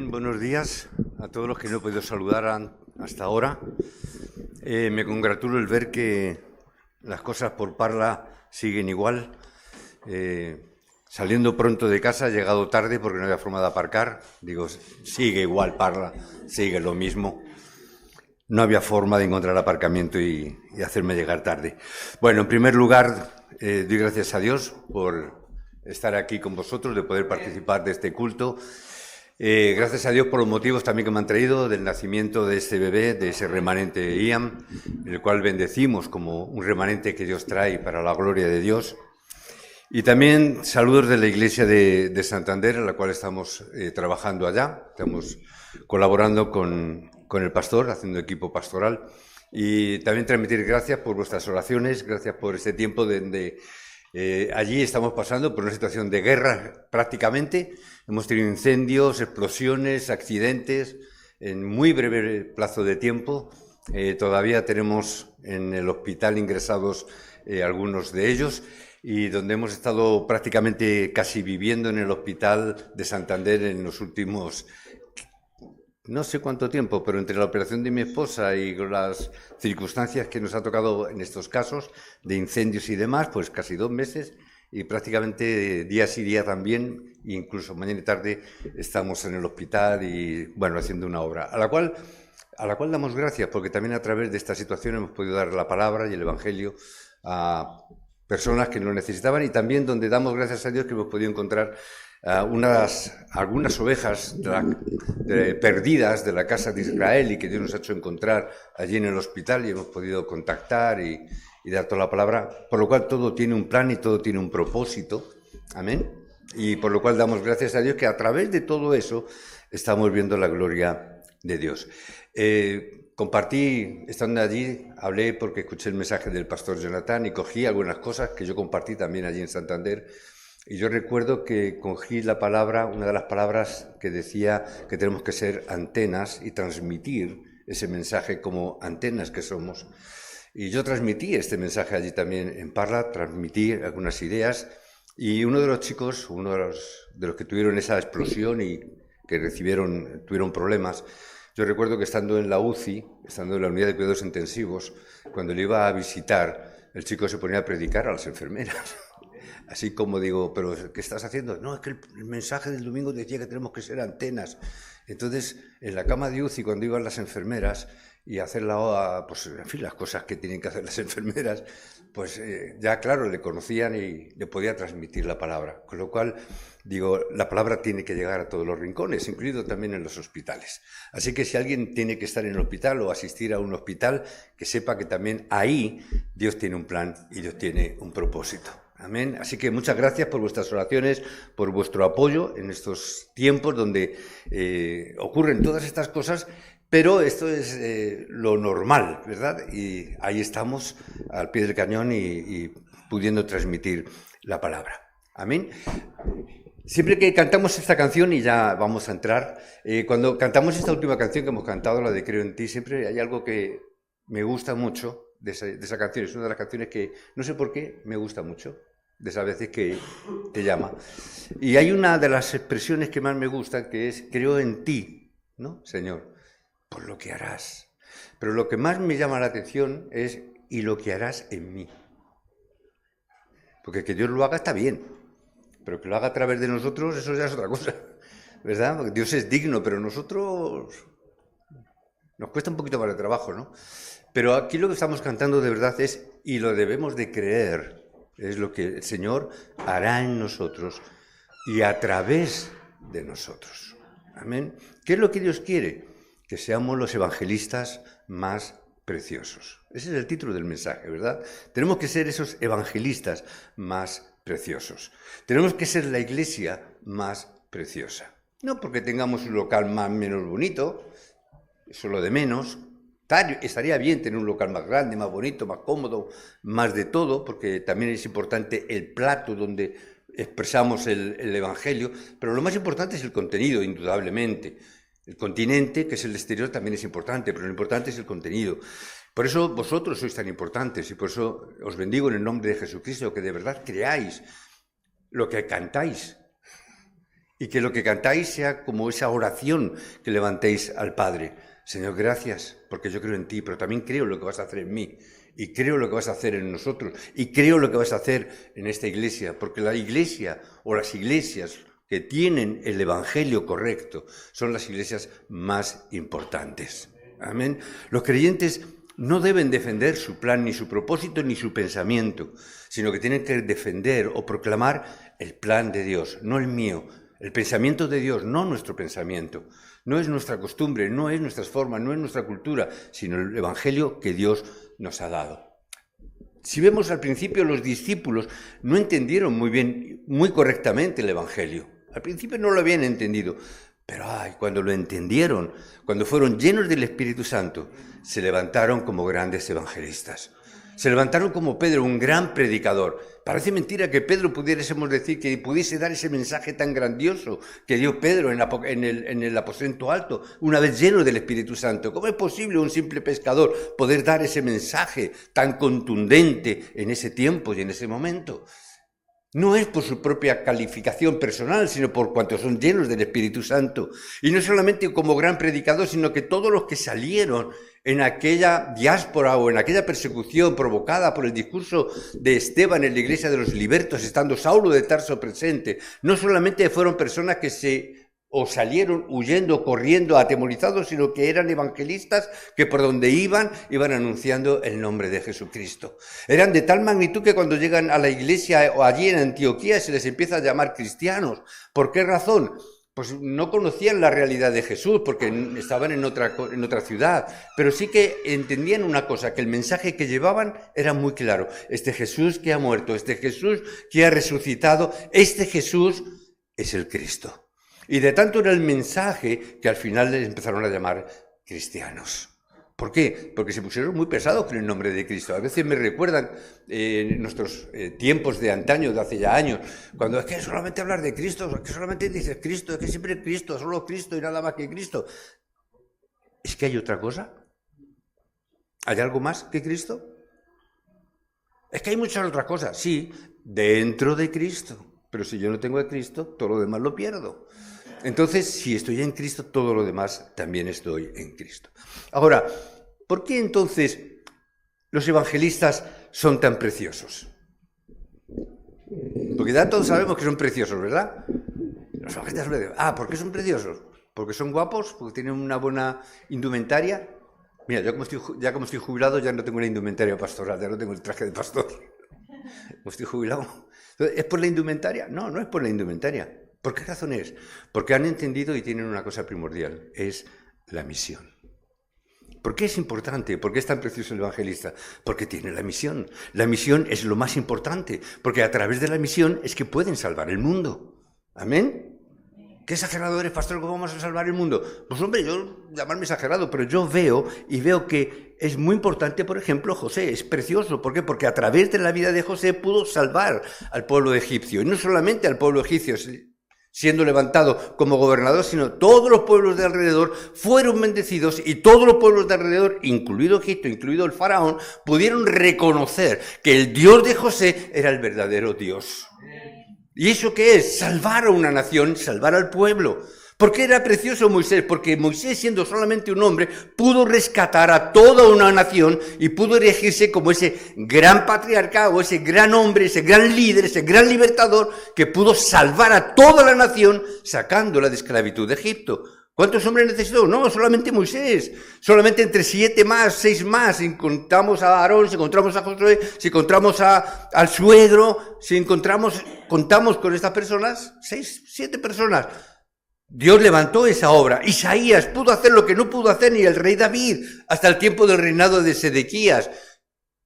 Bien, buenos días a todos los que no he podido saludar hasta ahora. Me congratulo el ver que las cosas por Parla siguen igual. Saliendo pronto de casa, he llegado tarde porque no había forma de aparcar. Digo, sigue igual Parla, sigue lo mismo. No había forma de encontrar aparcamiento y hacerme llegar tarde. Bueno, en primer lugar, doy gracias a Dios por estar aquí con vosotros, de poder participar de este culto. Gracias a Dios por los motivos también que me han traído del nacimiento de este bebé, de ese remanente Ian, el cual bendecimos como un remanente que Dios trae para la gloria de Dios. Y también saludos de la Iglesia de Santander, en la cual estamos trabajando allá. Estamos colaborando con el pastor, haciendo equipo pastoral. Y también transmitir gracias por vuestras oraciones, gracias por este tiempo donde allí estamos pasando por una situación de guerra prácticamente. Hemos tenido incendios, explosiones, accidentes en muy breve plazo de tiempo. Todavía tenemos en el hospital ingresados algunos de ellos, y donde hemos estado prácticamente casi viviendo en el hospital de Santander en los últimos, no sé cuánto tiempo, pero entre la operación de mi esposa y las circunstancias que nos ha tocado en estos casos de incendios y demás, pues casi 2 meses, y prácticamente día sí día también, incluso mañana y tarde estamos en el hospital y, bueno, haciendo una obra, a la cual damos gracias, porque también a través de esta situación hemos podido dar la palabra y el Evangelio a personas que lo necesitaban, y también donde damos gracias a Dios que hemos podido encontrar algunas ovejas perdidas de la casa de Israel, y que Dios nos ha hecho encontrar allí en el hospital, y hemos podido contactar y dar toda la palabra, por lo cual todo tiene un plan y todo tiene un propósito, amén, y por lo cual damos gracias a Dios que a través de todo eso estamos viendo la gloria de Dios. Compartí, estando allí, hablé porque escuché el mensaje del pastor Jonathan y cogí algunas cosas que yo compartí también allí en Santander. Y yo recuerdo que cogí la palabra, una de las palabras que decía que tenemos que ser antenas y transmitir ese mensaje como antenas que somos. Y yo transmití este mensaje allí también en Parla, transmití algunas ideas, y uno de los chicos, uno de los que tuvieron esa explosión y que tuvieron problemas, yo recuerdo que estando en la UCI, estando en la unidad de cuidados intensivos, cuando le iba a visitar, el chico se ponía a predicar a las enfermeras. Así como digo, ¿pero qué estás haciendo? No, es que el mensaje del domingo decía que tenemos que ser antenas. Entonces, en la cama de UCI, cuando iban las enfermeras y hacer pues, en fin, las cosas que tienen que hacer las enfermeras, pues ya, claro, le conocían y le podía transmitir la palabra. Con lo cual, digo, la palabra tiene que llegar a todos los rincones, incluido también en los hospitales. Así que si alguien tiene que estar en el hospital o asistir a un hospital, que sepa que también ahí Dios tiene un plan y Dios tiene un propósito. Amén. Así que muchas gracias por vuestras oraciones, por vuestro apoyo en estos tiempos donde ocurren todas estas cosas, pero esto es lo normal, ¿verdad? Y ahí estamos al pie del cañón y pudiendo transmitir la palabra. Amén. Siempre que cantamos esta canción, y ya vamos a entrar, cuando cantamos esta última canción que hemos cantado, la de Creo en ti, siempre hay algo que me gusta mucho de esa canción. Es una de las canciones que, no sé por qué, me gusta mucho, de esas veces que te llama. Y hay una de las expresiones que más me gusta, que es: creo en ti, ¿no, Señor? Por lo que harás. Pero lo que más me llama la atención es: y lo que harás en mí. Porque que Dios lo haga está bien, pero que lo haga a través de nosotros, eso ya es otra cosa, ¿verdad? Porque Dios es digno, pero nosotros nos cuesta un poquito más de trabajo, ¿no? Pero aquí lo que estamos cantando de verdad es: y lo debemos de creer, es lo que el Señor hará en nosotros y a través de nosotros. Amén. ¿Qué es lo que Dios quiere? Que seamos los evangelistas más preciosos. Ese es el título del mensaje, ¿verdad? Tenemos que ser esos evangelistas más preciosos. Tenemos que ser la iglesia más preciosa. No porque tengamos un local más menos bonito, eso es lo de menos. Estaría bien tener un local más grande, más bonito, más cómodo, más de todo, porque también es importante el plato donde expresamos el Evangelio, pero lo más importante es el contenido, indudablemente. El continente, que es el exterior, también es importante, pero lo importante es el contenido. Por eso vosotros sois tan importantes, y por eso os bendigo en el nombre de Jesucristo, que de verdad creáis lo que cantáis, Y que lo que cantáis sea como esa oración que levantéis al Padre. Señor, gracias, porque yo creo en ti, pero también creo lo que vas a hacer en mí. Y creo lo que vas a hacer en nosotros. Y creo lo que vas a hacer en esta iglesia. Porque la iglesia o las iglesias que tienen el evangelio correcto son las iglesias más importantes. Amén. Los creyentes no deben defender su plan, ni su propósito, ni su pensamiento, sino que tienen que defender o proclamar el plan de Dios, no el mío. El pensamiento de Dios, no nuestro pensamiento. No es nuestra costumbre, no es nuestras formas, no es nuestra cultura, sino el evangelio que Dios nos ha dado. Si vemos al principio, los discípulos no entendieron muy bien, muy correctamente el evangelio. Al principio no lo habían entendido, pero cuando lo entendieron, cuando fueron llenos del Espíritu Santo, se levantaron como grandes evangelistas. Se levantaron como Pedro, un gran predicador. Parece mentira que Pedro pudiésemos decir que pudiese dar ese mensaje tan grandioso que dio Pedro en el aposento alto, una vez lleno del Espíritu Santo. ¿Cómo es posible un simple pescador poder dar ese mensaje tan contundente en ese tiempo y en ese momento? No es por su propia calificación personal, sino por cuanto son llenos del Espíritu Santo. Y no solamente como gran predicador, sino que todos los que salieron en aquella diáspora o en aquella persecución provocada por el discurso de Esteban en la iglesia de los libertos, estando Saulo de Tarso presente, no solamente fueron personas que salieron huyendo, corriendo, atemorizados, sino que eran evangelistas que por donde iban anunciando el nombre de Jesucristo. Eran de tal magnitud que cuando llegan a la iglesia o allí en Antioquía se les empieza a llamar cristianos. ¿Por qué razón? Pues no conocían la realidad de Jesús porque estaban en otra ciudad, pero sí que entendían una cosa, que el mensaje que llevaban era muy claro. Este Jesús que ha muerto, este Jesús que ha resucitado, este Jesús es el Cristo. Y de tanto era el mensaje que al final les empezaron a llamar cristianos. ¿Por qué? Porque se pusieron muy pesados con el nombre de Cristo. A veces me recuerdan nuestros tiempos de antaño, de hace ya años, cuando es que solamente hablar de Cristo, es que solamente dices Cristo, es que siempre Cristo, solo Cristo y nada más que Cristo. ¿Es que hay otra cosa? ¿Hay algo más que Cristo? Es que hay muchas otras cosas, sí, dentro de Cristo. Pero si yo no tengo a Cristo, todo lo demás lo pierdo. Entonces, si estoy en Cristo, todo lo demás también estoy en Cristo. Ahora, ¿por qué entonces los evangelistas son tan preciosos? Porque ya todos sabemos que son preciosos, ¿verdad? Los evangelistas son preciosos. ¿Por qué son preciosos? ¿Porque son guapos? ¿Porque tienen una buena indumentaria? Mira, yo como estoy jubilado ya no tengo una indumentaria pastoral, ya no tengo el traje de pastor. Como estoy jubilado. ¿Es por la indumentaria? No, no es por la indumentaria. ¿Por qué razón es? Porque han entendido y tienen una cosa primordial, es la misión. ¿Por qué es importante? ¿Por qué es tan precioso el evangelista? Porque tiene la misión. La misión es lo más importante, porque a través de la misión es que pueden salvar el mundo. ¿Amén? ¿Qué exagerado eres, pastor? ¿Cómo vamos a salvar el mundo? Pues hombre, yo llamarme exagerado, pero yo veo que es muy importante, por ejemplo, José, es precioso. ¿Por qué? Porque a través de la vida de José pudo salvar al pueblo egipcio. Y no solamente al pueblo egipcio siendo levantado como gobernador, sino todos los pueblos de alrededor fueron bendecidos y todos los pueblos de alrededor, incluido Egipto, incluido el faraón, pudieron reconocer que el Dios de José era el verdadero Dios. ¿Y eso qué es? Salvar a una nación, salvar al pueblo. ¿Por qué era precioso Moisés? Porque Moisés, siendo solamente un hombre, pudo rescatar a toda una nación y pudo erigirse como ese gran patriarca o ese gran hombre, ese gran líder, ese gran libertador que pudo salvar a toda la nación sacándola de esclavitud de Egipto. ¿Cuántos hombres necesitó? No, solamente Moisés. Solamente entre 7 más, 6 más. Si encontramos a Aarón, si encontramos a Josué, si encontramos al suegro, contamos con estas personas, 6, 7 personas. Dios levantó esa obra. Isaías pudo hacer lo que no pudo hacer ni el rey David hasta el tiempo del reinado de Sedequías.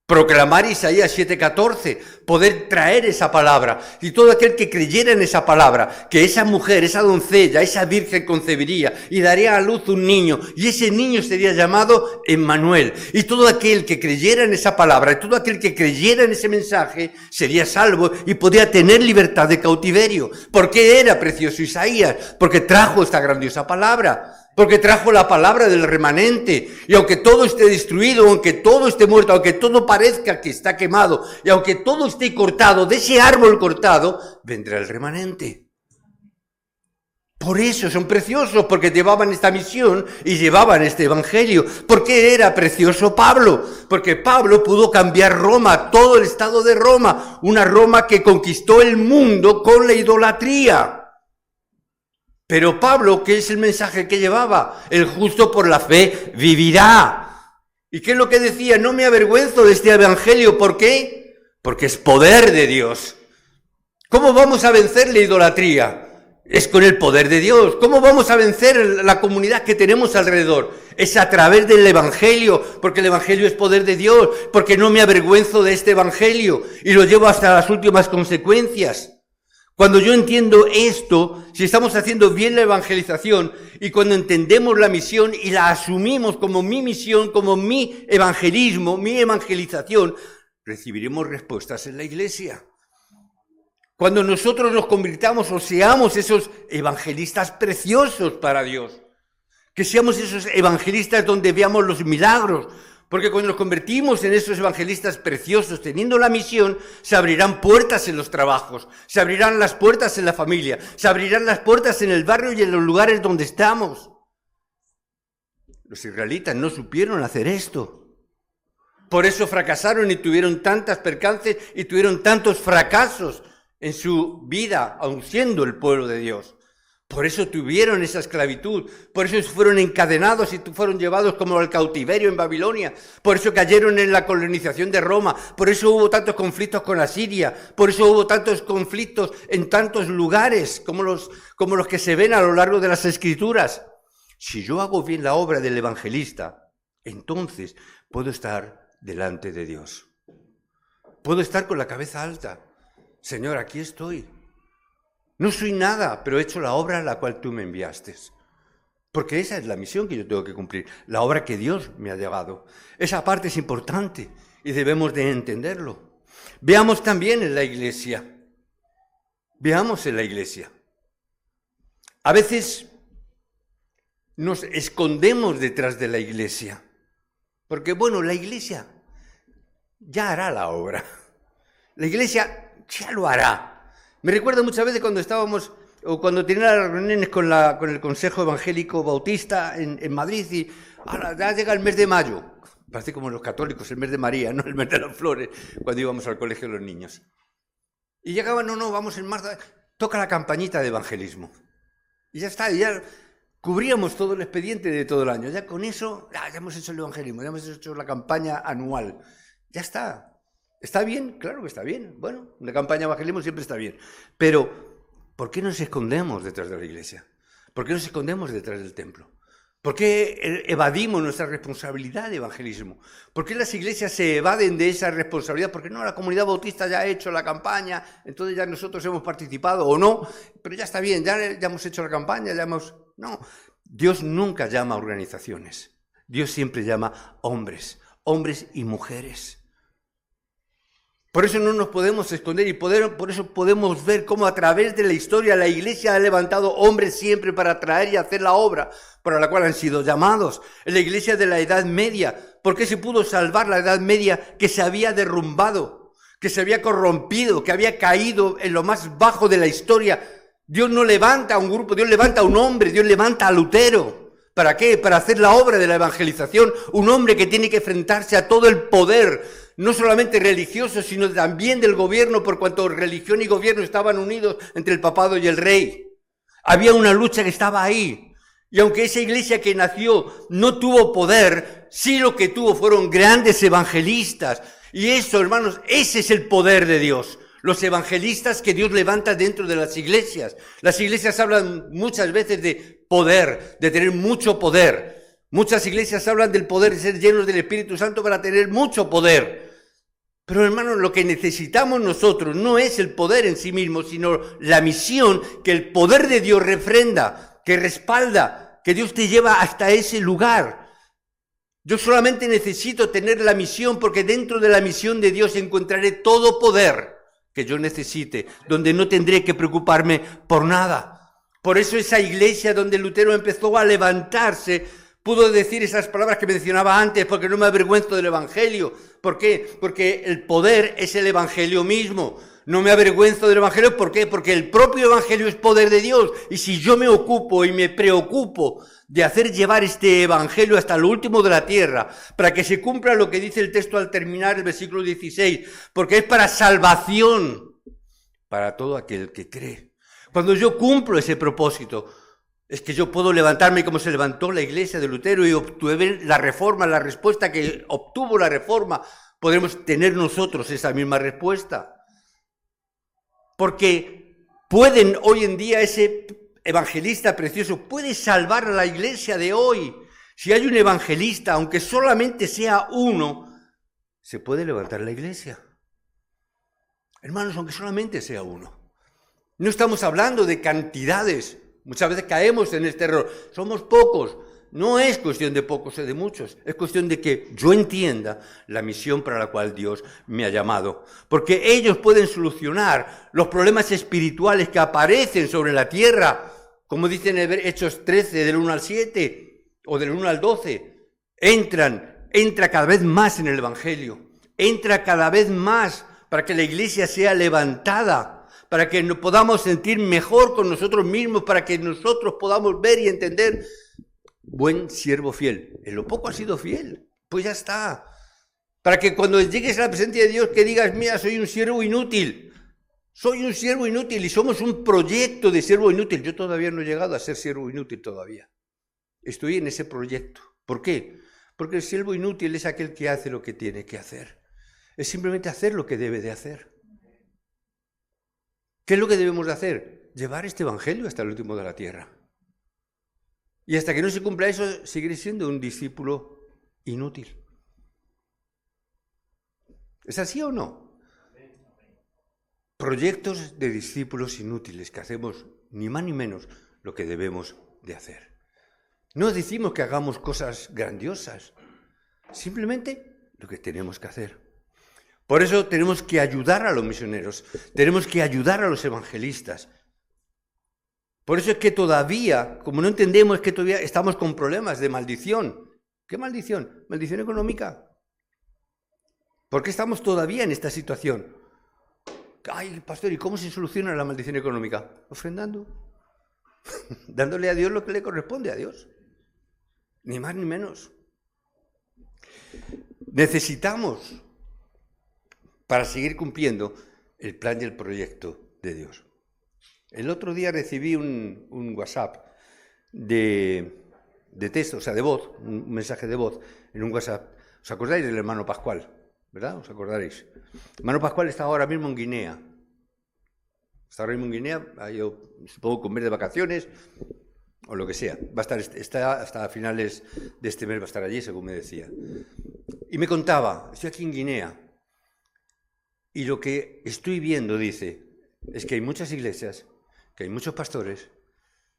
Proclamar Isaías 7:14, poder traer esa palabra. Y todo aquel que creyera en esa palabra, que esa mujer, esa doncella, esa virgen concebiría y daría a luz un niño, y ese niño sería llamado Emmanuel. Y todo aquel que creyera en esa palabra, y todo aquel que creyera en ese mensaje, sería salvo y podía tener libertad de cautiverio. ¿Por qué era precioso Isaías? Porque trajo esta grandiosa palabra. Porque trajo la palabra del remanente. Y aunque todo esté destruido, aunque todo esté muerto, aunque todo parezca que está quemado, y aunque todo esté cortado, de ese árbol cortado, vendrá el remanente. Por eso son preciosos, porque llevaban esta misión y llevaban este evangelio. ¿Por qué era precioso Pablo? Porque Pablo pudo cambiar Roma, todo el estado de Roma, una Roma que conquistó el mundo con la idolatría. Pero Pablo, ¿qué es el mensaje que llevaba? El justo por la fe vivirá. ¿Y qué es lo que decía? No me avergüenzo de este evangelio. ¿Por qué? Porque es poder de Dios. ¿Cómo vamos a vencer la idolatría? Es con el poder de Dios. ¿Cómo vamos a vencer la comunidad que tenemos alrededor? Es a través del evangelio, porque el evangelio es poder de Dios, porque no me avergüenzo de este evangelio y lo llevo hasta las últimas consecuencias. Cuando yo entiendo esto, si estamos haciendo bien la evangelización y cuando entendemos la misión y la asumimos como mi misión, como mi evangelismo, mi evangelización, recibiremos respuestas en la iglesia. Cuando nosotros nos convirtamos o seamos esos evangelistas preciosos para Dios, que seamos esos evangelistas donde veamos los milagros, porque cuando nos convertimos en esos evangelistas preciosos, teniendo la misión, se abrirán puertas en los trabajos, se abrirán las puertas en la familia, se abrirán las puertas en el barrio y en los lugares donde estamos. Los israelitas no supieron hacer esto. Por eso fracasaron y tuvieron tantas percances y tuvieron tantos fracasos en su vida, aun siendo el pueblo de Dios. Por eso tuvieron esa esclavitud, por eso fueron encadenados y fueron llevados como al cautiverio en Babilonia, por eso cayeron en la colonización de Roma, por eso hubo tantos conflictos con Asiria, por eso hubo tantos conflictos en tantos lugares como los que se ven a lo largo de las Escrituras. Si yo hago bien la obra del evangelista, entonces puedo estar delante de Dios. Puedo estar con la cabeza alta. Señor, aquí estoy. No soy nada, pero he hecho la obra a la cual tú me enviaste. Porque esa es la misión que yo tengo que cumplir, la obra que Dios me ha llevado. Esa parte es importante y debemos de entenderlo. Veamos también en la iglesia. Veamos en la iglesia. A veces nos escondemos detrás de la iglesia. Porque, bueno, la iglesia ya hará la obra. La iglesia ya lo hará. Me recuerdo muchas veces cuando estábamos, o cuando tenía las reuniones con el Consejo Evangélico Bautista en Madrid y ahora ya llega el mes de mayo. Parece como los católicos, el mes de María, no el mes de las flores, cuando íbamos al colegio de los niños. Y llegaban, no, vamos en marzo, toca la campañita de evangelismo. Y ya está, y ya cubríamos todo el expediente de todo el año. Ya con eso, ya hemos hecho el evangelismo, ya hemos hecho la campaña anual. Ya está. ¿Está bien? Claro que está bien. Bueno, una campaña de evangelismo siempre está bien. Pero, ¿por qué nos escondemos detrás de la iglesia? ¿Por qué nos escondemos detrás del templo? ¿Por qué evadimos nuestra responsabilidad de evangelismo? ¿Por qué las iglesias se evaden de esa responsabilidad? Porque no, la comunidad bautista ya ha hecho la campaña, entonces ya nosotros hemos participado o no, pero ya está bien, ya hemos hecho la campaña, ya hemos... No, Dios nunca llama a organizaciones. Dios siempre llama hombres y mujeres. Por eso no nos podemos esconder y por eso podemos ver cómo a través de la historia la iglesia ha levantado hombres siempre para traer y hacer la obra para la cual han sido llamados. En la iglesia de la Edad Media, ¿por qué se pudo salvar la Edad Media que se había derrumbado, que se había corrompido, que había caído en lo más bajo de la historia? Dios no levanta a un grupo, Dios levanta a un hombre, Dios levanta a Lutero. ¿Para qué? Para hacer la obra de la evangelización. Un hombre que tiene que enfrentarse a todo el poder, no solamente religioso, sino también del gobierno, por cuanto religión y gobierno estaban unidos entre el papado y el rey. Había una lucha que estaba ahí. Y aunque esa iglesia que nació no tuvo poder, sí lo que tuvo fueron grandes evangelistas. Y eso, hermanos, ese es el poder de Dios. Los evangelistas que Dios levanta dentro de las iglesias. Las iglesias hablan muchas veces de poder, de tener mucho poder. Muchas iglesias hablan del poder de ser llenos del Espíritu Santo para tener mucho poder. Pero hermanos, lo que necesitamos nosotros no es el poder en sí mismo, sino la misión que el poder de Dios refrenda, que respalda, que Dios te lleva hasta ese lugar. Yo solamente necesito tener la misión porque dentro de la misión de Dios encontraré todo poder que yo necesite, donde no tendré que preocuparme por nada. Por eso esa iglesia donde Lutero empezó a levantarse, pudo decir esas palabras que mencionaba antes, porque no me avergüenzo del evangelio. ¿Por qué? Porque el poder es el evangelio mismo. No me avergüenzo del Evangelio, ¿por qué? Porque el propio Evangelio es poder de Dios. Y si yo me ocupo y me preocupo de hacer llevar este Evangelio hasta lo último de la tierra, para que se cumpla lo que dice el texto al terminar el versículo 16, porque es para salvación para todo aquel que cree. Cuando yo cumplo ese propósito, es que yo puedo levantarme como se levantó la iglesia de Lutero y obtuve la reforma, la respuesta que obtuvo la reforma. Podremos tener nosotros esa misma respuesta. Porque pueden hoy en día ese evangelista precioso puede salvar a la iglesia de hoy. Si hay un evangelista, aunque solamente sea uno, se puede levantar la iglesia. Hermanos, aunque solamente sea uno. No estamos hablando de cantidades. Muchas veces caemos en este error. Somos pocos. No es cuestión de pocos o de muchos. Es cuestión de que yo entienda la misión para la cual Dios me ha llamado. Porque ellos pueden solucionar los problemas espirituales que aparecen sobre la tierra. Como dicen en Hechos 13, del 1 al 7 o del 1 al 12. Entra cada vez más en el Evangelio. Entra cada vez más para que la iglesia sea levantada. Para que nos podamos sentir mejor con nosotros mismos, para que nosotros podamos ver y entender, buen siervo fiel. En lo poco has sido fiel, pues ya está. Para que cuando llegues a la presencia de Dios que digas, mira, soy un siervo inútil. Soy un siervo inútil y somos un proyecto de siervo inútil. Yo todavía no he llegado a ser siervo inútil todavía. Estoy en ese proyecto. ¿Por qué? Porque el siervo inútil es aquel que hace lo que tiene que hacer. Es simplemente hacer lo que debe de hacer. ¿Qué es lo que debemos de hacer? Llevar este evangelio hasta el último de la tierra. Y hasta que no se cumpla eso, seguiré siendo un discípulo inútil. ¿Es así o no? Proyectos de discípulos inútiles que hacemos ni más ni menos lo que debemos de hacer. No decimos que hagamos cosas grandiosas, simplemente lo que tenemos que hacer. Por eso tenemos que ayudar a los misioneros, tenemos que ayudar a los evangelistas. Por eso es que todavía, como no entendemos, es que todavía estamos con problemas de maldición. ¿Qué maldición? ¿Maldición económica? ¿Por qué estamos todavía en esta situación? Ay, pastor, ¿y cómo se soluciona la maldición económica? Ofrendando. Dándole a Dios lo que le corresponde a Dios. Ni más ni menos. Necesitamos, para seguir cumpliendo el plan y el proyecto de Dios. El otro día recibí un WhatsApp de texto, o sea, de voz, un mensaje de voz en un WhatsApp. ¿Os acordáis del hermano Pascual? ¿Verdad? ¿Os acordaréis? El hermano Pascual está ahora mismo en Guinea. Está ahora mismo en Guinea, yo supongo comer de vacaciones o lo que sea. Va a estar hasta finales de este mes, va a estar allí, según me decía. Y me contaba, estoy aquí en Guinea, y lo que estoy viendo, dice, es que hay muchas iglesias, que hay muchos pastores,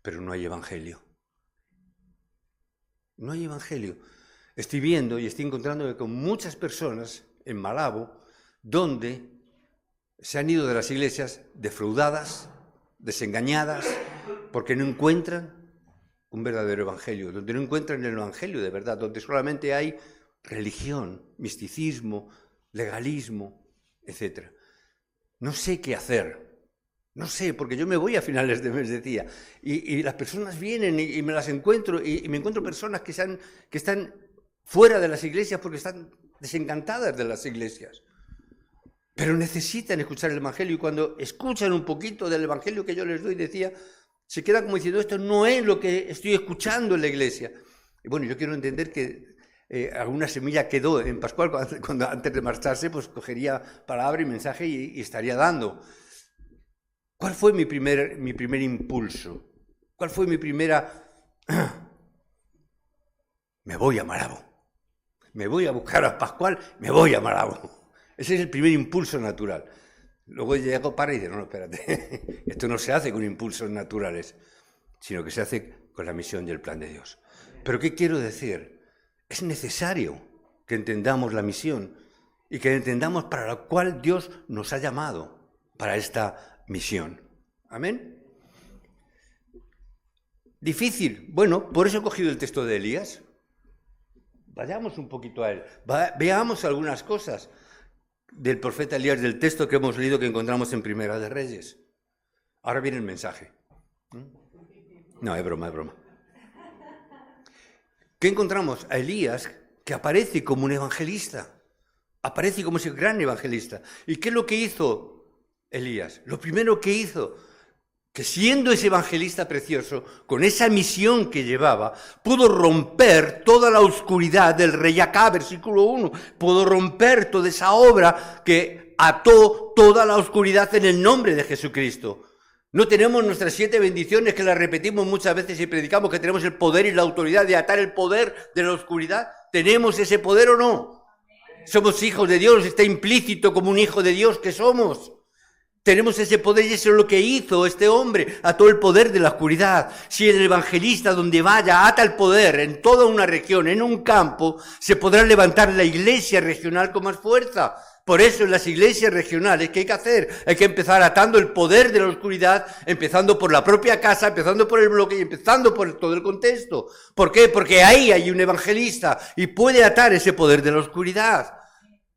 pero no hay evangelio. No hay evangelio. Estoy viendo y estoy encontrándome con muchas personas en Malabo, donde se han ido de las iglesias defraudadas, desengañadas, porque no encuentran un verdadero evangelio, donde no encuentran el evangelio de verdad, donde solamente hay religión, misticismo, legalismo, etc. No sé qué hacer, no sé, porque yo me voy a finales de mes, decía, y las personas vienen y me las encuentro, y me encuentro personas que están fuera de las iglesias porque están desencantadas de las iglesias, pero necesitan escuchar el evangelio, y cuando escuchan un poquito del evangelio que yo les doy, decía, se quedan como diciendo, esto no es lo que estoy escuchando en la iglesia. Y bueno, yo quiero entender que alguna semilla quedó en Pascual, cuando antes de marcharse, pues cogería palabra y mensaje y estaría dando. ¿Cuál fue mi primer impulso? ¿Cuál fue mi primera? Me voy a Malabo. Me voy a buscar a Pascual, me voy a Malabo. Ese es el primer impulso natural. Luego llego para y dice, no, espérate, esto no se hace con impulsos naturales, sino que se hace con la misión y el plan de Dios. ¿Pero qué quiero decir? Es necesario que entendamos la misión y que entendamos para la cual Dios nos ha llamado para esta misión. ¿Amén? Difícil. Bueno, por eso he cogido el texto de Elías. Vayamos un poquito a él. Veamos algunas cosas. del profeta Elías, del texto que hemos leído, que encontramos en Primera de Reyes. Ahora viene el mensaje. No, es broma, es broma. ¿Qué encontramos? A Elías, que aparece como un evangelista. Aparece como ese gran evangelista. ¿Y qué es lo que hizo Elías? Lo primero que hizo, que siendo ese evangelista precioso, con esa misión que llevaba, pudo romper toda la oscuridad del rey Acab, versículo 1. Pudo romper toda esa obra que ató toda la oscuridad en el nombre de Jesucristo. No tenemos nuestras 7 bendiciones, que las repetimos muchas veces y predicamos, que tenemos el poder y la autoridad de atar el poder de la oscuridad. ¿Tenemos ese poder o no? Somos hijos de Dios, está implícito como un hijo de Dios que somos. Tenemos ese poder y eso es lo que hizo este hombre, ató el poder de la oscuridad. Si el evangelista donde vaya ata el poder en toda una región, en un campo, se podrá levantar la iglesia regional con más fuerza. Por eso en las iglesias regionales, ¿qué hay que hacer? Hay que empezar atando el poder de la oscuridad, empezando por la propia casa, empezando por el bloque y empezando por todo el contexto. ¿Por qué? Porque ahí hay un evangelista y puede atar ese poder de la oscuridad.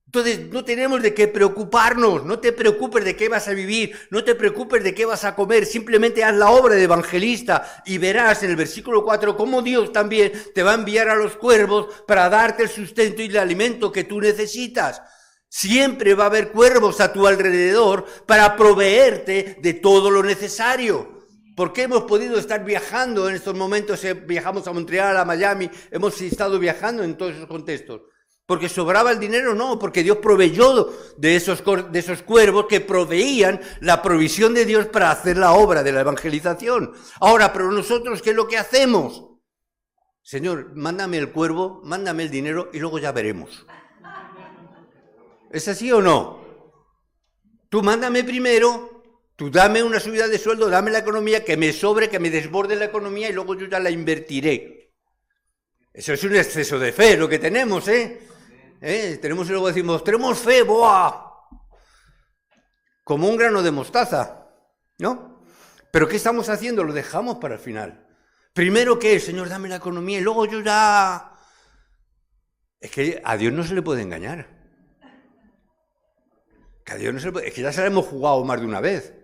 Entonces no tenemos de qué preocuparnos, no te preocupes de qué vas a vivir, no te preocupes de qué vas a comer, simplemente haz la obra de evangelista y verás en el versículo 4 cómo Dios también te va a enviar a los cuervos para darte el sustento y el alimento que tú necesitas. Siempre va a haber cuervos a tu alrededor para proveerte de todo lo necesario. ¿Por qué hemos podido estar viajando en estos momentos? Viajamos a Montreal, a Miami, hemos estado viajando en todos esos contextos. ¿Porque sobraba el dinero? No, porque Dios proveyó de esos cuervos que proveían la provisión de Dios para hacer la obra de la evangelización. Ahora, pero nosotros, ¿qué es lo que hacemos? Señor, mándame el cuervo, mándame el dinero y luego ya veremos. ¿Es así o no? Tú mándame primero, tú dame una subida de sueldo, dame la economía, que me sobre, que me desborde la economía y luego yo ya la invertiré. Eso es un exceso de fe lo que tenemos, Tenemos y luego decimos, tenemos fe, ¡buah! Como un grano de mostaza, ¿no? Pero ¿qué estamos haciendo? Lo dejamos para el final. Primero, ¿qué es? Señor, dame la economía y luego yo ya... Es que a Dios no se le puede engañar. Que a Dios no se le puede... Es que ya se la hemos jugado más de una vez.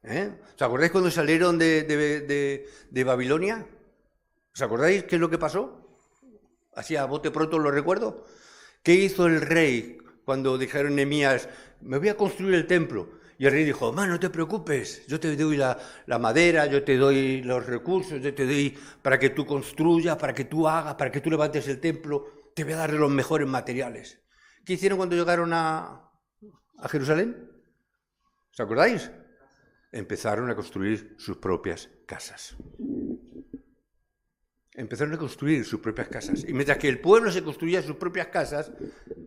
¿Os acordáis cuando salieron de Babilonia? ¿Os acordáis qué es lo que pasó? Así a bote pronto lo recuerdo. ¿Qué hizo el rey cuando dijeron Nehemías, me voy a construir el templo? Y el rey dijo, no te preocupes, yo te doy la madera, yo te doy los recursos, yo te doy para que tú construyas, para que tú hagas, para que tú levantes el templo, te voy a dar los mejores materiales. ¿Qué hicieron cuando llegaron a Jerusalén? ¿Os acordáis? Empezaron a construir sus propias casas. Empezaron a construir sus propias casas. Y mientras que el pueblo se construía sus propias casas,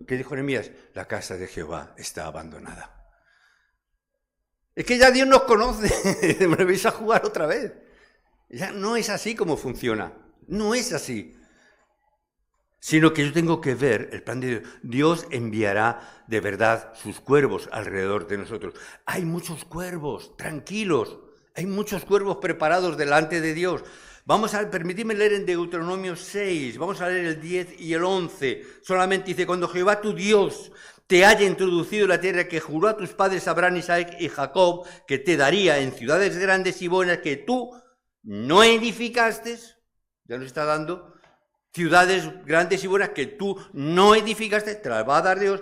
¿qué dijo Nehemías? La casa de Jehová está abandonada. Es que ya Dios nos conoce. Me vais a jugar otra vez. Ya no es así como funciona. No es así. Sino que yo tengo que ver el plan de Dios. Dios enviará de verdad sus cuervos alrededor de nosotros. Hay muchos cuervos, tranquilos. Hay muchos cuervos preparados delante de Dios. Permitidme leer en Deuteronomio 6, vamos a leer el 10 y el 11. Solamente dice, cuando Jehová tu Dios te haya introducido en la tierra que juró a tus padres Abraham, Isaac y Jacob, que te daría en ciudades grandes y buenas que tú no edificaste, ya nos está dando, ciudades grandes y buenas que tú no edificaste, te las va a dar Dios,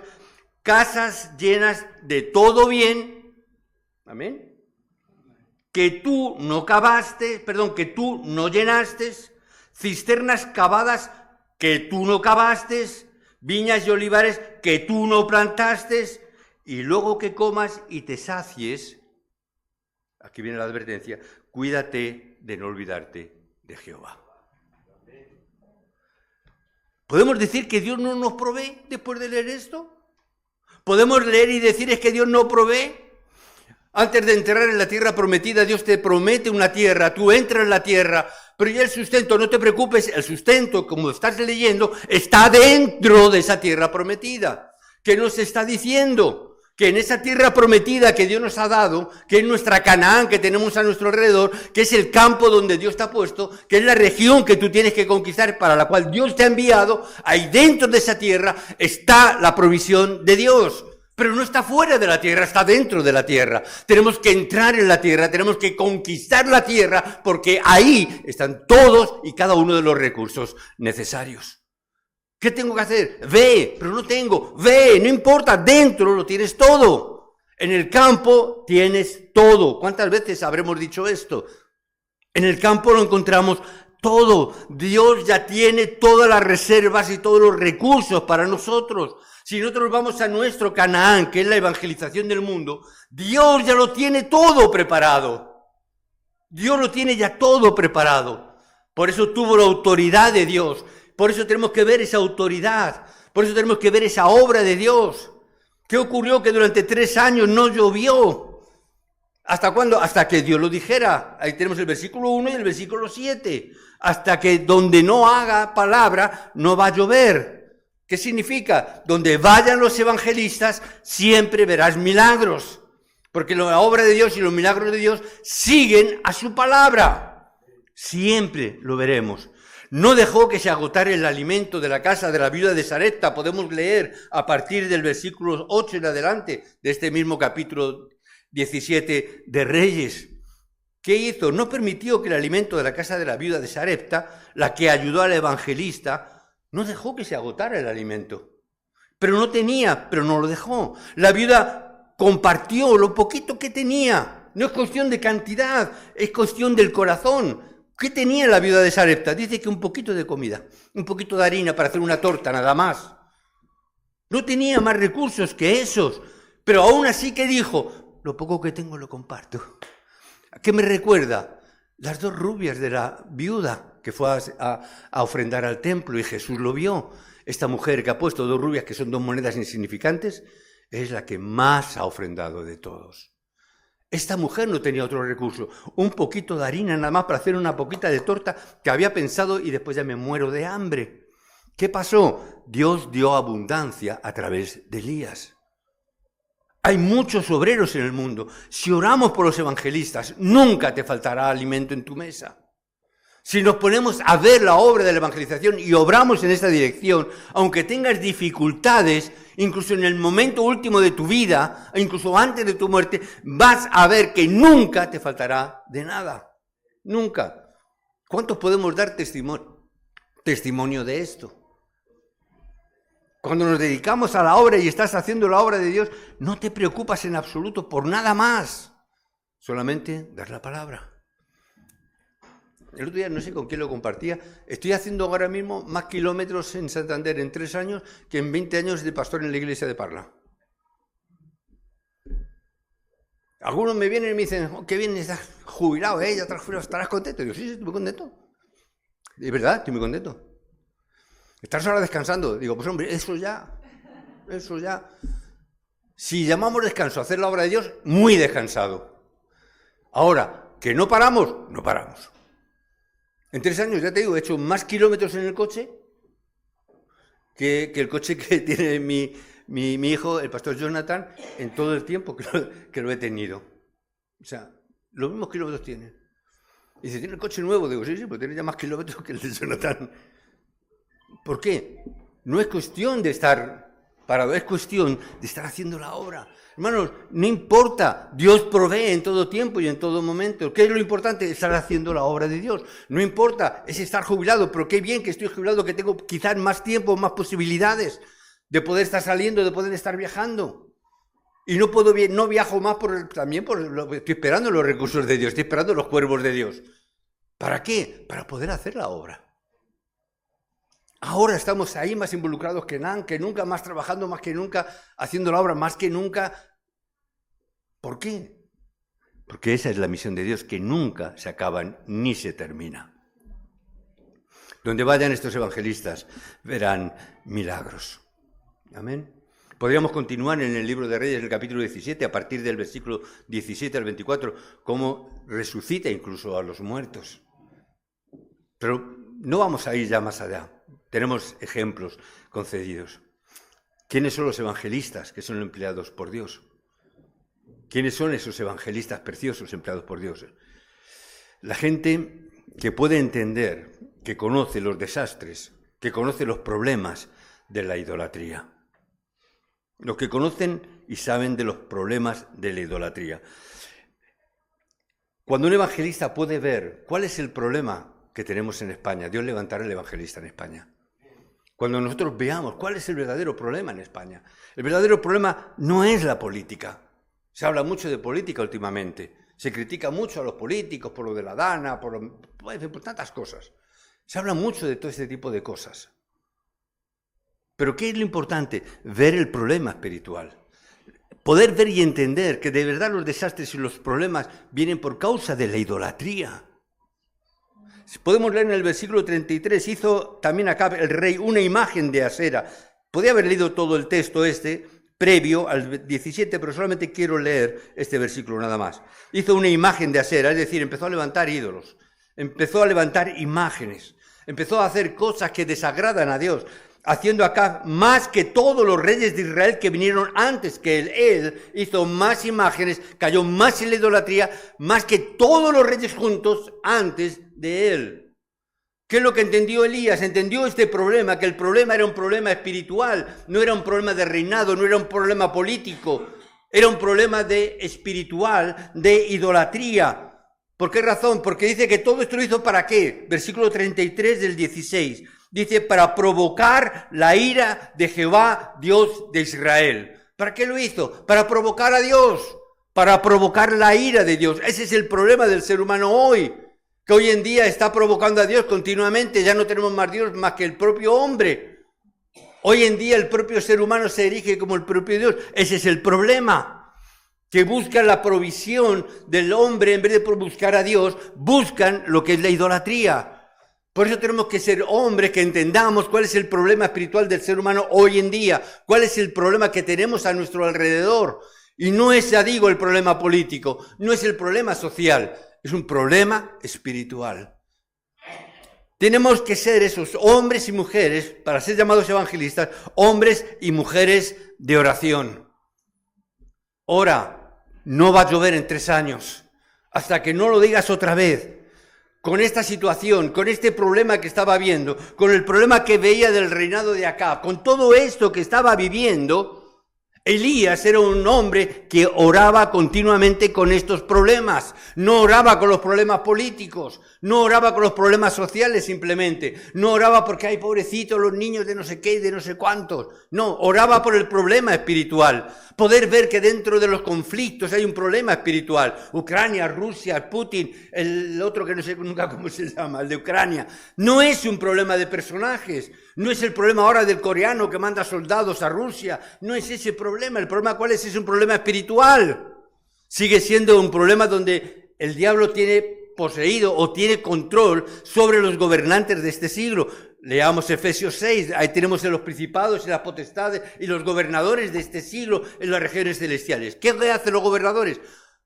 casas llenas de todo bien, amén, que tú no llenaste, cisternas cavadas que tú no cavaste, viñas y olivares que tú no plantaste, y luego que comas y te sacies, aquí viene la advertencia, cuídate de no olvidarte de Jehová. ¿Podemos decir que Dios no nos provee después de leer esto? ¿Podemos leer y decir es que Dios no provee? Antes de entrar en la tierra prometida, Dios te promete una tierra, tú entras en la tierra, pero ya el sustento, no te preocupes, el sustento, como estás leyendo, está dentro de esa tierra prometida. ¿Qué nos está diciendo? Que en esa tierra prometida que Dios nos ha dado, que es nuestra Canaán que tenemos a nuestro alrededor, que es el campo donde Dios te ha puesto, que es la región que tú tienes que conquistar, para la cual Dios te ha enviado, ahí dentro de esa tierra está la provisión de Dios. Pero no está fuera de la tierra, está dentro de la tierra. Tenemos que entrar en la tierra, tenemos que conquistar la tierra, porque ahí están todos y cada uno de los recursos necesarios. ¿Qué tengo que hacer? Ve, pero no tengo. Ve, no importa, dentro lo tienes todo. En el campo tienes todo. ¿Cuántas veces habremos dicho esto? En el campo lo encontramos todo. Dios ya tiene todas las reservas y todos los recursos para nosotros. Si nosotros vamos a nuestro Canaán, que es la evangelización del mundo, Dios ya lo tiene todo preparado. Dios lo tiene ya todo preparado. Por eso tuvo la autoridad de Dios. Por eso tenemos que ver esa autoridad. Por eso tenemos que ver esa obra de Dios. ¿Qué ocurrió? Que durante 3 años no llovió. ¿Hasta cuándo? Hasta que Dios lo dijera. Ahí tenemos el versículo 1 y el versículo 7. Hasta que donde no haga palabra, no va a llover. ¿Qué significa? Donde vayan los evangelistas, siempre verás milagros. Porque la obra de Dios y los milagros de Dios siguen a su palabra. Siempre lo veremos. No dejó que se agotara el alimento de la casa de la viuda de Sarepta. Podemos leer a partir del versículo 8 en adelante de este mismo capítulo 17 de Reyes. ¿Qué hizo? No permitió que el alimento de la casa de la viuda de Sarepta, la que ayudó al evangelista, no dejó que se agotara el alimento. Pero no tenía, pero no lo dejó. La viuda compartió lo poquito que tenía. No es cuestión de cantidad, es cuestión del corazón. ¿Qué tenía la viuda de Sarepta? Dice que un poquito de comida, un poquito de harina para hacer una torta, nada más. No tenía más recursos que esos, pero aún así que dijo, lo poco que tengo lo comparto. ¿A qué me recuerda? Las 2 rubias de la viuda que fue a ofrendar al templo y Jesús lo vio. Esta mujer que ha puesto 2 rubias, que son 2 monedas insignificantes, es la que más ha ofrendado de todos. Esta mujer no tenía otro recurso, un poquito de harina nada más para hacer una poquita de torta que había pensado y después ya me muero de hambre. ¿Qué pasó? Dios dio abundancia a través de Elías. Hay muchos obreros en el mundo. Si oramos por los evangelistas, nunca te faltará alimento en tu mesa. Si nos ponemos a ver la obra de la evangelización y obramos en esta dirección, aunque tengas dificultades, incluso en el momento último de tu vida, incluso antes de tu muerte, vas a ver que nunca te faltará de nada. Nunca. ¿Cuántos podemos dar testimonio de esto? Cuando nos dedicamos a la obra y estás haciendo la obra de Dios, no te preocupas en absoluto por nada más. Solamente dar la palabra. El otro día, no sé con quién lo compartía, estoy haciendo ahora mismo más kilómetros en Santander en 3 años que en 20 años de pastor en la iglesia de Parla. Algunos me vienen y me dicen, oh, qué bien, estás jubilado, ya estás jubilado, ¿estarás contento? Y digo, sí, estoy muy contento. De verdad, estoy muy contento. ¿Estás ahora descansando? Digo, pues hombre, eso ya. Si llamamos descanso a hacer la obra de Dios, muy descansado. Ahora, ¿que no paramos? No paramos. En 3 años, ya te digo, he hecho más kilómetros en el coche que el coche que tiene mi hijo, el pastor Jonathan, en todo el tiempo que lo he tenido. O sea, los mismos kilómetros tiene. Y dice, ¿tiene el coche nuevo? Digo, sí, pero tiene ya más kilómetros que el de Jonathan. ¿Por qué? No es cuestión de estar parado, es cuestión de estar haciendo la obra. Hermanos, no importa, Dios provee en todo tiempo y en todo momento. ¿Qué es lo importante? Estar haciendo la obra de Dios. No importa, es estar jubilado, pero qué bien que estoy jubilado, que tengo quizás más tiempo, más posibilidades de poder estar saliendo, de poder estar viajando. Y no viajo más también estoy esperando los recursos de Dios, estoy esperando los cuervos de Dios. ¿Para qué? Para poder hacer la obra. Ahora estamos ahí más involucrados que nunca, más trabajando más que nunca, haciendo la obra más que nunca. ¿Por qué? Porque esa es la misión de Dios, que nunca se acaba ni se termina. Donde vayan estos evangelistas verán milagros. Amén. Podríamos continuar en el libro de Reyes, el capítulo 17, a partir del versículo 17 al 24, cómo resucita incluso a los muertos. Pero no vamos a ir ya más allá. Tenemos ejemplos concedidos. ¿Quiénes son los evangelistas que son empleados por Dios? ¿Quiénes son esos evangelistas preciosos empleados por Dios? La gente que puede entender, que conoce los desastres, que conoce los problemas de la idolatría. Los que conocen y saben de los problemas de la idolatría. Cuando un evangelista puede ver cuál es el problema que tenemos en España, Dios levantará al evangelista en España. Cuando nosotros veamos cuál es el verdadero problema en España. El verdadero problema no es la política. Se habla mucho de política últimamente. Se critica mucho a los políticos por lo de la Dana, por tantas cosas. Se habla mucho de todo este tipo de cosas. Pero ¿qué es lo importante? Ver el problema espiritual. Poder ver y entender que de verdad los desastres y los problemas vienen por causa de la idolatría. Podemos leer en el versículo 33, hizo también Acab el rey una imagen de Asera. Podía haber leído todo el texto previo al 17, pero solamente quiero leer este versículo nada más. Hizo una imagen de Asera, es decir, empezó a levantar ídolos, empezó a levantar imágenes, empezó a hacer cosas que desagradan a Dios, haciendo Acab más que todos los reyes de Israel que vinieron antes que él. Él hizo más imágenes, cayó más en la idolatría, más que todos los reyes juntos antes de él. ¿Qué es lo que entendió Elías? Entendió este problema, que el problema era un problema espiritual, no era un problema de reinado, no era un problema político, era un problema espiritual, de idolatría. ¿Por qué razón? Porque dice que todo esto lo hizo ¿para qué? Versículo 33 del 16. Dice, para provocar la ira de Jehová, Dios de Israel. ¿Para qué lo hizo? Para provocar a Dios, para provocar la ira de Dios. Ese es el problema del ser humano hoy, que hoy en día está provocando a Dios continuamente. Ya no tenemos más Dios más que el propio hombre. Hoy en día el propio ser humano se erige como el propio Dios. Ese es el problema, que buscan la provisión del hombre en vez de buscar a Dios, buscan lo que es la idolatría. Por eso tenemos que ser hombres que entendamos cuál es el problema espiritual del ser humano hoy en día, cuál es el problema que tenemos a nuestro alrededor. Y no es, ya digo, el problema político, no es el problema social, es un problema espiritual. Tenemos que ser esos hombres y mujeres, para ser llamados evangelistas, hombres y mujeres de oración. Ora, no va a llover en 3 años, hasta que no lo digas otra vez. Con esta situación, con este problema que estaba viendo, con el problema que veía del reinado de Acab, con todo esto que estaba viviendo, Elías era un hombre que oraba continuamente con estos problemas. No oraba con los problemas políticos, no oraba con los problemas sociales simplemente, no oraba porque hay pobrecitos los niños de no sé qué y de no sé cuántos. No, oraba por el problema espiritual. Poder ver que dentro de los conflictos hay un problema espiritual. Ucrania, Rusia, Putin, el otro que no sé nunca cómo se llama, el de Ucrania. No es un problema de personajes. No es el problema ahora del coreano que manda soldados a Rusia. No es ese problema. El problema ¿cuál es? Es un problema espiritual. Sigue siendo un problema donde el diablo tiene poseído o tiene control sobre los gobernantes de este siglo. Leamos Efesios 6, ahí tenemos a los principados y las potestades y los gobernadores de este siglo en las regiones celestiales. ¿Qué hacen los gobernadores?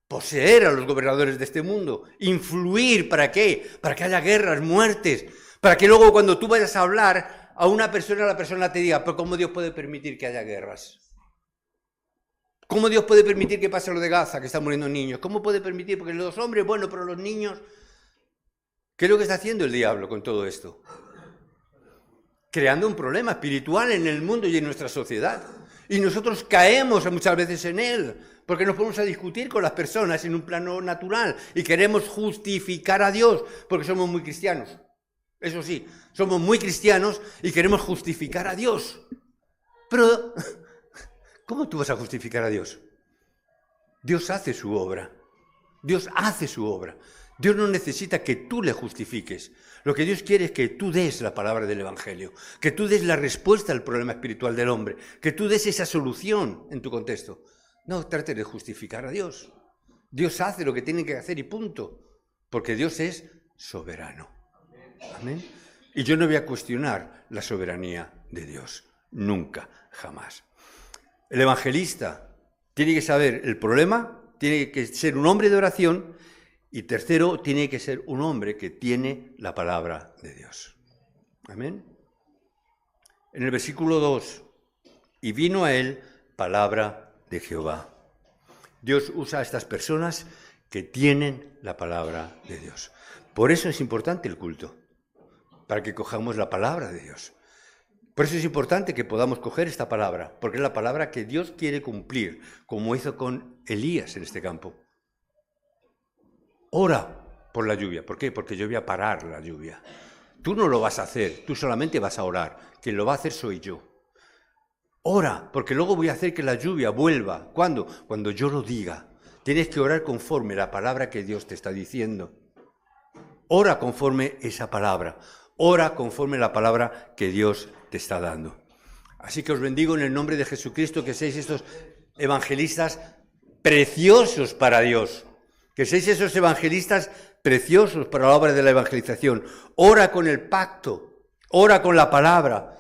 Poseer a los gobernadores de este mundo. Influir, ¿para qué? Para que haya guerras, muertes. Para que luego cuando tú vayas a hablar a una persona, la persona te diga, pero ¿cómo Dios puede permitir que haya guerras? ¿Cómo Dios puede permitir que pase lo de Gaza, que están muriendo niños? ¿Cómo puede permitir? Porque los hombres, bueno, pero los niños... ¿Qué es lo que está haciendo el diablo con todo esto? Creando un problema espiritual en el mundo y en nuestra sociedad. Y nosotros caemos muchas veces en él, porque nos ponemos a discutir con las personas en un plano natural y queremos justificar a Dios, porque somos muy cristianos. Eso sí, somos muy cristianos y queremos justificar a Dios. Pero, ¿cómo tú vas a justificar a Dios? Dios hace su obra. Dios hace su obra. Dios no necesita que tú le justifiques. Lo que Dios quiere es que tú des la palabra del Evangelio, que tú des la respuesta al problema espiritual del hombre, que tú des esa solución en tu contexto. No trates de justificar a Dios. Dios hace lo que tiene que hacer y punto, porque Dios es soberano. Amén. Y yo no voy a cuestionar la soberanía de Dios, nunca, jamás. El evangelista tiene que saber el problema, tiene que ser un hombre de oración y tercero, tiene que ser un hombre que tiene la palabra de Dios. Amén. En el versículo 2, y vino a él palabra de Jehová. Dios usa a estas personas que tienen la palabra de Dios. Por eso es importante el culto, para que cojamos la palabra de Dios. Por eso es importante que podamos coger esta palabra, porque es la palabra que Dios quiere cumplir, como hizo con Elías en este campo. Ora por la lluvia. ¿Por qué? Porque yo voy a parar la lluvia. Tú no lo vas a hacer, tú solamente vas a orar. Quien lo va a hacer soy yo. Ora, porque luego voy a hacer que la lluvia vuelva. ¿Cuándo? Cuando yo lo diga. Tienes que orar conforme la palabra que Dios te está diciendo. Ora conforme esa palabra. Ora conforme la palabra que Dios te está dando. Así que os bendigo en el nombre de Jesucristo, que seáis estos evangelistas preciosos para Dios. Que seáis esos evangelistas preciosos para la obra de la evangelización. Ora con el pacto, ora con la palabra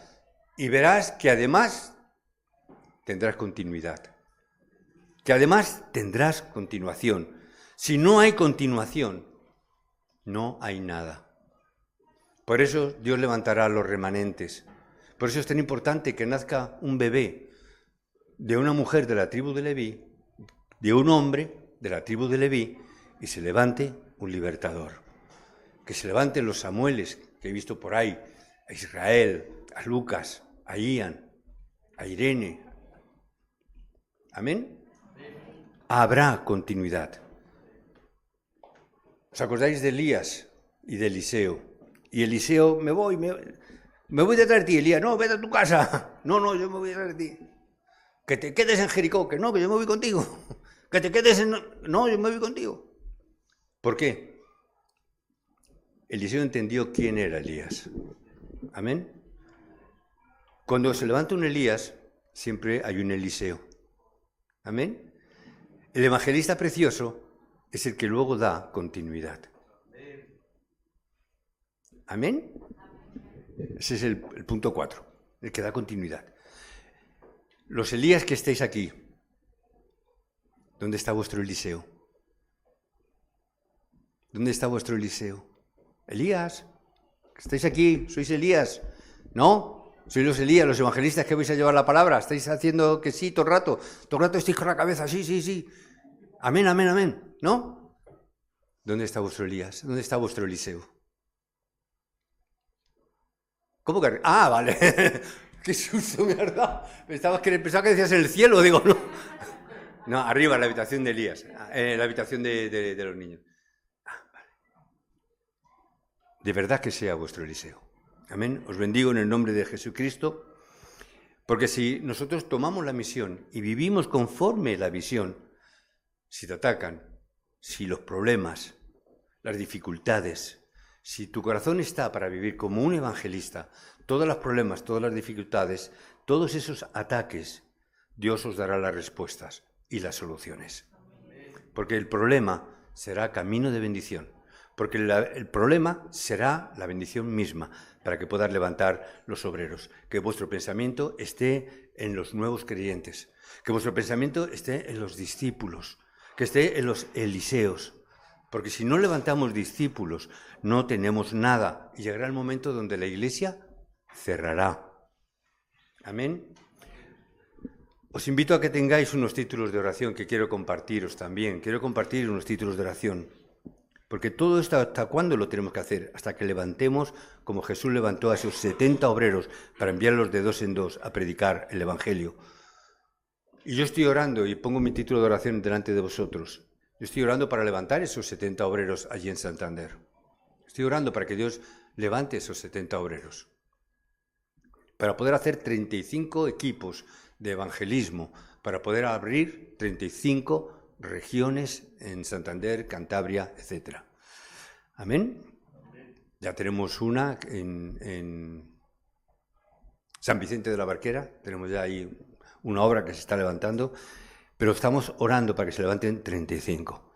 y verás que además tendrás continuidad. Que además tendrás continuación. Si no hay continuación, no hay nada. Por eso Dios levantará a los remanentes. Por eso es tan importante que nazca un bebé de una mujer de la tribu de Leví, de un hombre de la tribu de Leví, y se levante un libertador. Que se levanten los Samueles que he visto por ahí, a Israel, a Lucas, a Ian, a Irene. ¿Amén? Habrá continuidad. ¿Os acordáis de Elías y de Eliseo? Y Eliseo, me voy detrás de ti. Elías, no, vete a tu casa. No, yo me voy detrás de ti. Que te quedes en Jericó, que no, que yo me voy contigo. Que te quedes en... No, yo me voy contigo. ¿Por qué? Eliseo entendió quién era Elías. ¿Amén? Cuando se levanta un Elías, siempre hay un Eliseo. ¿Amén? El evangelista precioso es el que luego da continuidad. ¿Amén? Ese es el punto 4, el que da continuidad. Los Elías que estáis aquí, ¿dónde está vuestro Eliseo? ¿Dónde está vuestro Eliseo? Elías, que estáis aquí, sois Elías. ¿No? Sois los Elías, los evangelistas que vais a llevar la palabra. Estáis haciendo que sí todo el rato. Todo el rato estáis con la cabeza, sí. Amén, amén, amén. ¿No? ¿Dónde está vuestro Elías? ¿Dónde está vuestro Eliseo? ¿Cómo que? Ah, vale. Qué susto, ¿verdad? Pensaba que decías en el cielo, digo, no. No, arriba, en la habitación de Elías, en la habitación de los niños. Ah, vale. De verdad que sea vuestro Eliseo. Amén. Os bendigo en el nombre de Jesucristo, porque si nosotros tomamos la misión y vivimos conforme la visión, si te atacan, si los problemas, las dificultades, si tu corazón está para vivir como un evangelista, todos los problemas, todas las dificultades, todos esos ataques, Dios os dará las respuestas y las soluciones. Porque el problema será camino de bendición. Porque el problema será la bendición misma para que puedas levantar los obreros. Que vuestro pensamiento esté en los nuevos creyentes. Que vuestro pensamiento esté en los discípulos. Que esté en los Eliseos. Porque si no levantamos discípulos, no tenemos nada. Y llegará el momento donde la iglesia cerrará. Amén. Os invito a que tengáis unos títulos de oración que quiero compartiros también. Quiero compartir unos títulos de oración. Porque todo esto, ¿hasta cuándo lo tenemos que hacer? Hasta que levantemos, como Jesús levantó a esos 70 obreros para enviarlos de 2 en 2 a predicar el Evangelio. Y yo estoy orando y pongo mi título de oración delante de vosotros. Yo estoy orando para levantar esos 70 obreros allí en Santander. Estoy orando para que Dios levante esos 70 obreros. Para poder hacer 35 equipos de evangelismo, para poder abrir 35 regiones en Santander, Cantabria, etc. ¿Amén? Ya tenemos una en San Vicente de la Barquera, tenemos ya ahí una obra que se está levantando, pero estamos orando para que se levanten 35.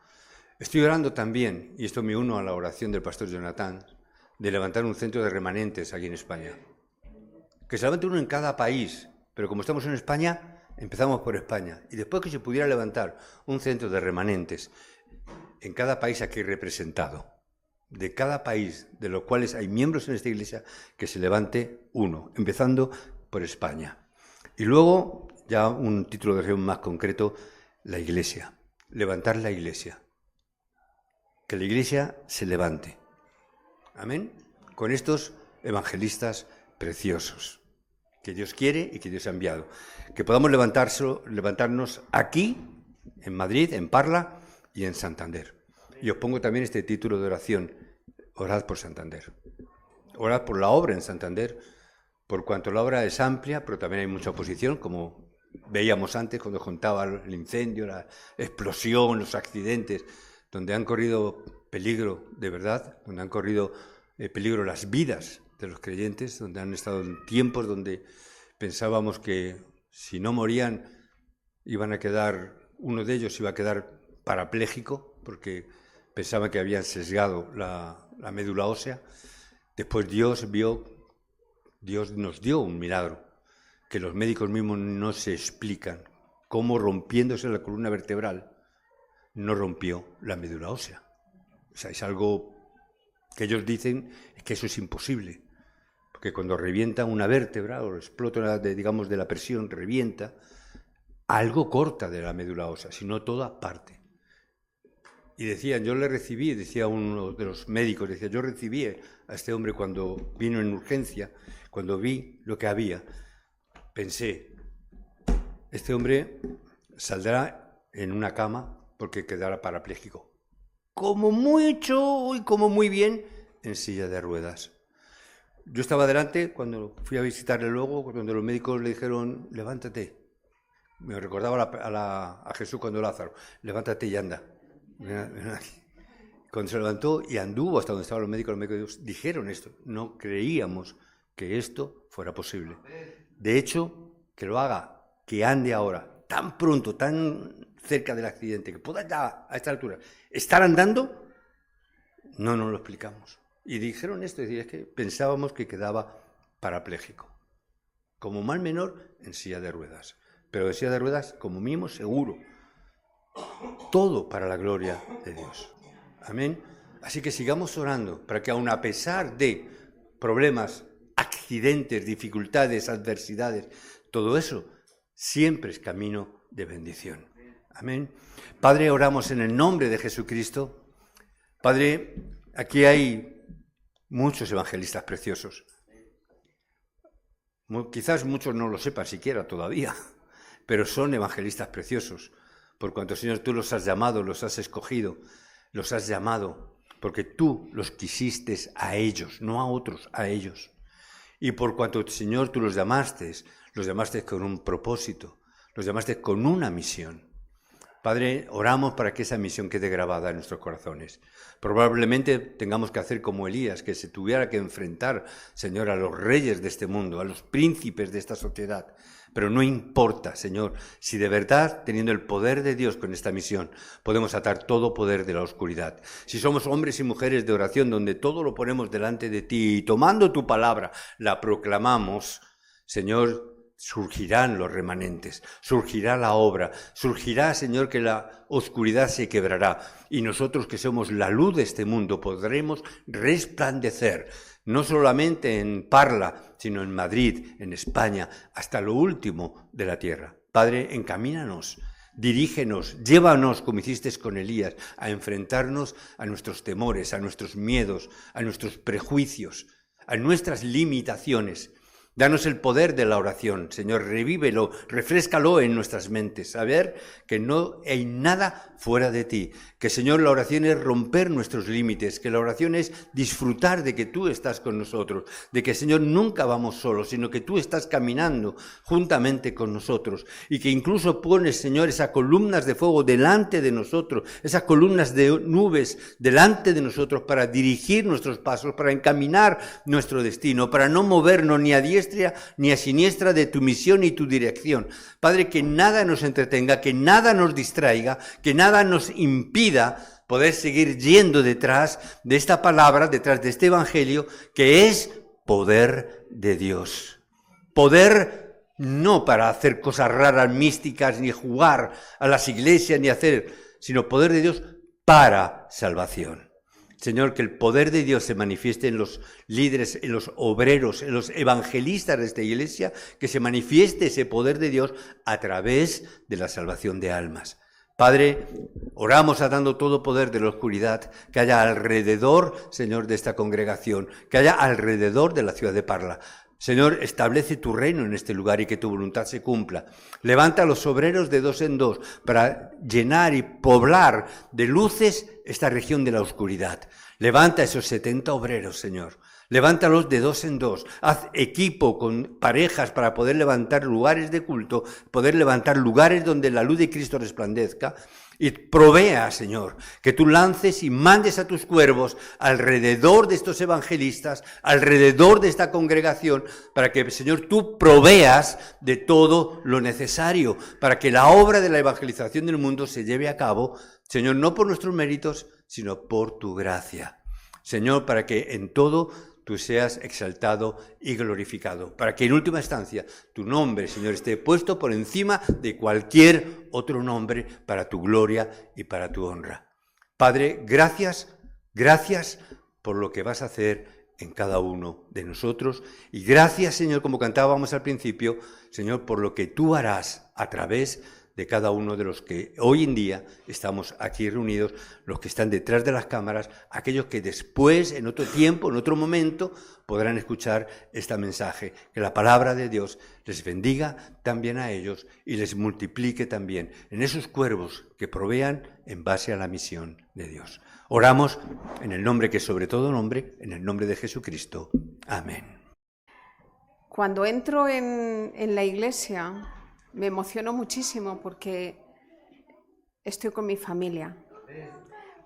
Estoy orando también, y esto me uno a la oración del pastor Jonathan, de levantar un centro de remanentes aquí en España. Que se levante uno en cada país, pero como estamos en España, empezamos por España. Y después que se pudiera levantar un centro de remanentes en cada país aquí representado, de cada país de los cuales hay miembros en esta iglesia, que se levante uno, empezando por España. Y luego, ya un título de oración más concreto, la iglesia. Levantar la iglesia. Que la iglesia se levante. Amén. Con estos evangelistas preciosos. que Dios quiere y que Dios ha enviado. Que podamos levantarnos aquí, en Madrid, en Parla y en Santander. Y os pongo también este título de oración: orad por Santander. Orad por la obra en Santander, por cuanto la obra es amplia, pero también hay mucha oposición, como veíamos antes cuando contaba el incendio, la explosión, los accidentes, donde han corrido peligro de verdad, donde han corrido peligro las vidas de los creyentes, donde han estado en tiempos donde pensábamos que si no morían iban a quedar, uno de ellos iba a quedar parapléjico, porque pensaban que habían sesgado la médula ósea. Después Dios nos dio un milagro que los médicos mismos no se explican, cómo rompiéndose la columna vertebral no rompió la médula ósea. O sea, es algo que ellos dicen que eso es imposible, porque cuando revienta una vértebra o explota, digamos, de la presión, revienta, algo corta de la médula ósea, sino toda parte. Y decían, yo le recibí, decía uno de los médicos, decía, yo recibí a este hombre cuando vino en urgencia, cuando vi lo que había, pensé, este hombre saldrá en una cama porque quedará parapléjico. Como mucho y como muy bien en silla de ruedas. Yo estaba delante cuando fui a visitarle luego, cuando los médicos le dijeron, levántate. Me recordaba a Jesús cuando Lázaro, levántate y anda. Ven aquí. Cuando se levantó y anduvo hasta donde estaban los médicos dijeron esto. No creíamos que esto fuera posible. De hecho, que lo haga, que ande ahora, tan pronto, tan cerca del accidente, que pueda ya a esta altura estar andando, no nos lo explicamos. Y dijeron esto, es que pensábamos que quedaba parapléjico. Como mal menor, en silla de ruedas. Pero en silla de ruedas, como mínimo, seguro. Todo para la gloria de Dios. Amén. Así que sigamos orando para que aun a pesar de problemas, accidentes, dificultades, adversidades, todo eso siempre es camino de bendición. Amén. Padre, oramos en el nombre de Jesucristo. Padre, aquí hay muchos evangelistas preciosos. Quizás muchos no lo sepan siquiera todavía, pero son evangelistas preciosos. Por cuanto, Señor, tú los has llamado, los has escogido, los has llamado, porque tú los quisiste a ellos, no a otros, a ellos. Y por cuanto, Señor, tú los llamaste con un propósito, los llamaste con una misión. Padre, oramos para que esa misión quede grabada en nuestros corazones. Probablemente tengamos que hacer como Elías, que se tuviera que enfrentar, Señor, a los reyes de este mundo, a los príncipes de esta sociedad. Pero no importa, Señor, si de verdad, teniendo el poder de Dios con esta misión, podemos atar todo poder de la oscuridad. Si somos hombres y mujeres de oración, donde todo lo ponemos delante de ti y tomando tu palabra, la proclamamos, Señor, surgirán los remanentes, surgirá la obra, surgirá, Señor, que la oscuridad se quebrará y nosotros que somos la luz de este mundo podremos resplandecer, no solamente en Parla, sino en Madrid, en España, hasta lo último de la tierra. Padre, encamínanos, dirígenos, llévanos, como hiciste con Elías, a enfrentarnos a nuestros temores, a nuestros miedos, a nuestros prejuicios, a nuestras limitaciones. Danos el poder de la oración, Señor, revívelo, refréscalo en nuestras mentes, saber que no hay nada fuera de ti, que, Señor, la oración es romper nuestros límites, que la oración es disfrutar de que tú estás con nosotros, de que, Señor, nunca vamos solos, sino que tú estás caminando juntamente con nosotros y que incluso pones, Señor, esas columnas de fuego delante de nosotros, esas columnas de nubes delante de nosotros para dirigir nuestros pasos, para encaminar nuestro destino, para no movernos ni a diestra ni a siniestra de tu misión y tu dirección. Padre, que nada nos entretenga, que nada nos distraiga, que nada nos impida poder seguir yendo detrás de esta palabra, detrás de este evangelio, que es poder de Dios. Poder no para hacer cosas raras, místicas, ni jugar a las iglesias, ni hacer, sino poder de Dios para salvación. Señor, que el poder de Dios se manifieste en los líderes, en los obreros, en los evangelistas de esta iglesia, que se manifieste ese poder de Dios a través de la salvación de almas. Padre, oramos atando todo poder de la oscuridad que haya alrededor, Señor, de esta congregación, que haya alrededor de la ciudad de Parla. Señor, establece tu reino en este lugar y que tu voluntad se cumpla. Levanta a los obreros de 2 en 2 para llenar y poblar de luces esta región de la oscuridad. Levanta a esos 70 obreros, Señor. Levántalos de 2 en 2. Haz equipo con parejas para poder levantar lugares de culto, poder levantar lugares donde la luz de Cristo resplandezca. Y provea, Señor, que tú lances y mandes a tus cuervos alrededor de estos evangelistas, alrededor de esta congregación, para que, Señor, tú proveas de todo lo necesario, para que la obra de la evangelización del mundo se lleve a cabo, Señor, no por nuestros méritos, sino por tu gracia. Señor, para que en todo tú seas exaltado y glorificado, para que en última instancia tu nombre, Señor, esté puesto por encima de cualquier otro nombre para tu gloria y para tu honra. Padre, gracias por lo que vas a hacer en cada uno de nosotros y gracias, Señor, como cantábamos al principio, Señor, por lo que tú harás a través de cada uno de los que hoy en día estamos aquí reunidos, los que están detrás de las cámaras, aquellos que después, en otro tiempo, en otro momento, podrán escuchar este mensaje. Que la palabra de Dios les bendiga también a ellos y les multiplique también en esos cuervos que provean en base a la misión de Dios. Oramos en el nombre que es sobre todo nombre, en el nombre de Jesucristo. Amén. Cuando entro en la iglesia, me emociono muchísimo porque estoy con mi familia.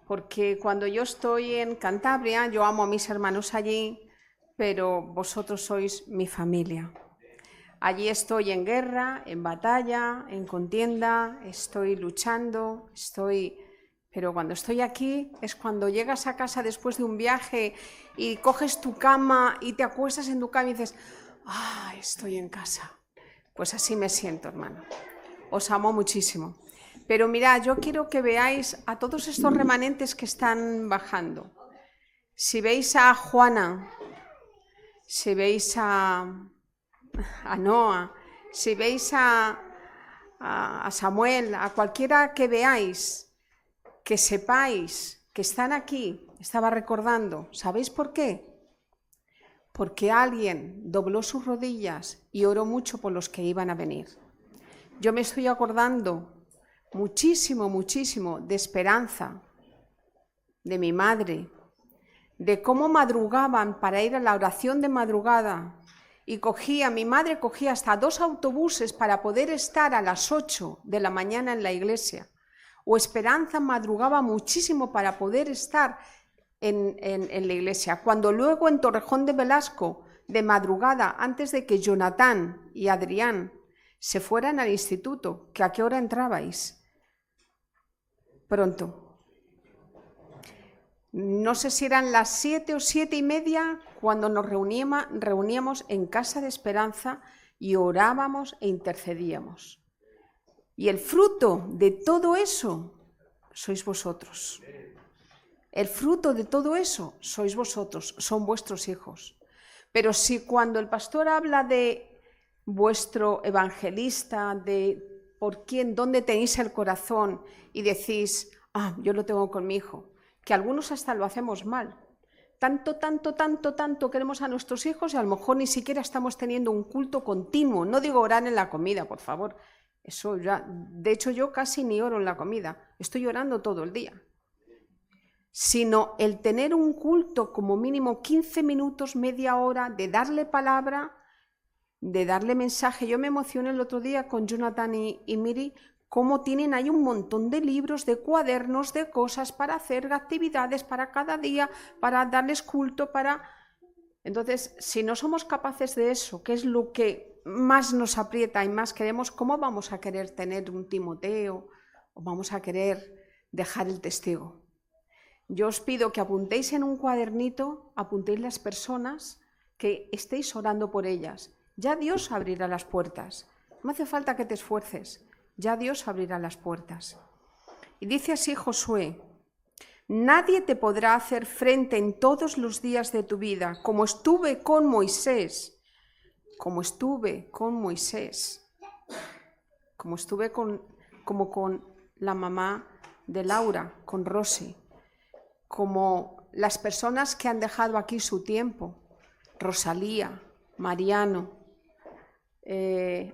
Porque cuando yo estoy en Cantabria, yo amo a mis hermanos allí, pero vosotros sois mi familia. Allí estoy en guerra, en batalla, en contienda, estoy luchando, pero cuando estoy aquí es cuando llegas a casa después de un viaje y coges tu cama y te acuestas en tu cama y dices, ¡ah, estoy en casa! Pues así me siento, hermano. Os amo muchísimo. Pero mirad, yo quiero que veáis a todos estos remanentes que están bajando. Si veis a Juana, si veis a Noa, si veis a Samuel, a cualquiera que veáis, que sepáis que están aquí, estaba recordando, ¿sabéis por qué? Porque alguien dobló sus rodillas y oró mucho por los que iban a venir. Yo me estoy acordando muchísimo de Esperanza, de mi madre, de cómo madrugaban para ir a la oración de madrugada y mi madre cogía hasta 2 autobuses para poder estar a las 8 de la mañana en la iglesia. O Esperanza madrugaba muchísimo para poder estar en la iglesia. Cuando luego en Torrejón de Velasco, de madrugada, antes de que Jonathan y Adrián se fueran al instituto, ¿que a qué hora entrabais? Pronto. No sé si eran las 7 o 7:30 cuando nos reuníamos en Casa de Esperanza y orábamos e intercedíamos. Y el fruto de todo eso sois vosotros. El fruto de todo eso sois vosotros, son vuestros hijos. Pero si cuando el pastor habla de vuestro evangelista, de por quién, dónde tenéis el corazón y decís, yo lo tengo con mi hijo, que algunos hasta lo hacemos mal. Tanto queremos a nuestros hijos y a lo mejor ni siquiera estamos teniendo un culto continuo. No digo orar en la comida, por favor. Eso ya, de hecho yo casi ni oro en la comida, estoy orando todo el día. Sino el tener un culto como mínimo 15 minutos, media hora, de darle palabra, de darle mensaje. Yo me emocioné el otro día con Jonathan y Miri, cómo tienen ahí un montón de libros, de cuadernos, de cosas para hacer, de actividades para cada día, para darles culto, Entonces, si no somos capaces de eso, que es lo que más nos aprieta y más queremos, ¿cómo vamos a querer tener un Timoteo o vamos a querer dejar el testigo? Yo os pido que apuntéis en un cuadernito, apuntéis las personas que estéis orando por ellas. Ya Dios abrirá las puertas. No hace falta que te esfuerces. Ya Dios abrirá las puertas. Y dice así Josué: nadie te podrá hacer frente en todos los días de tu vida, como estuve con Moisés, como con la mamá de Laura, con Rosy, como las personas que han dejado aquí su tiempo, Rosalía, Mariano,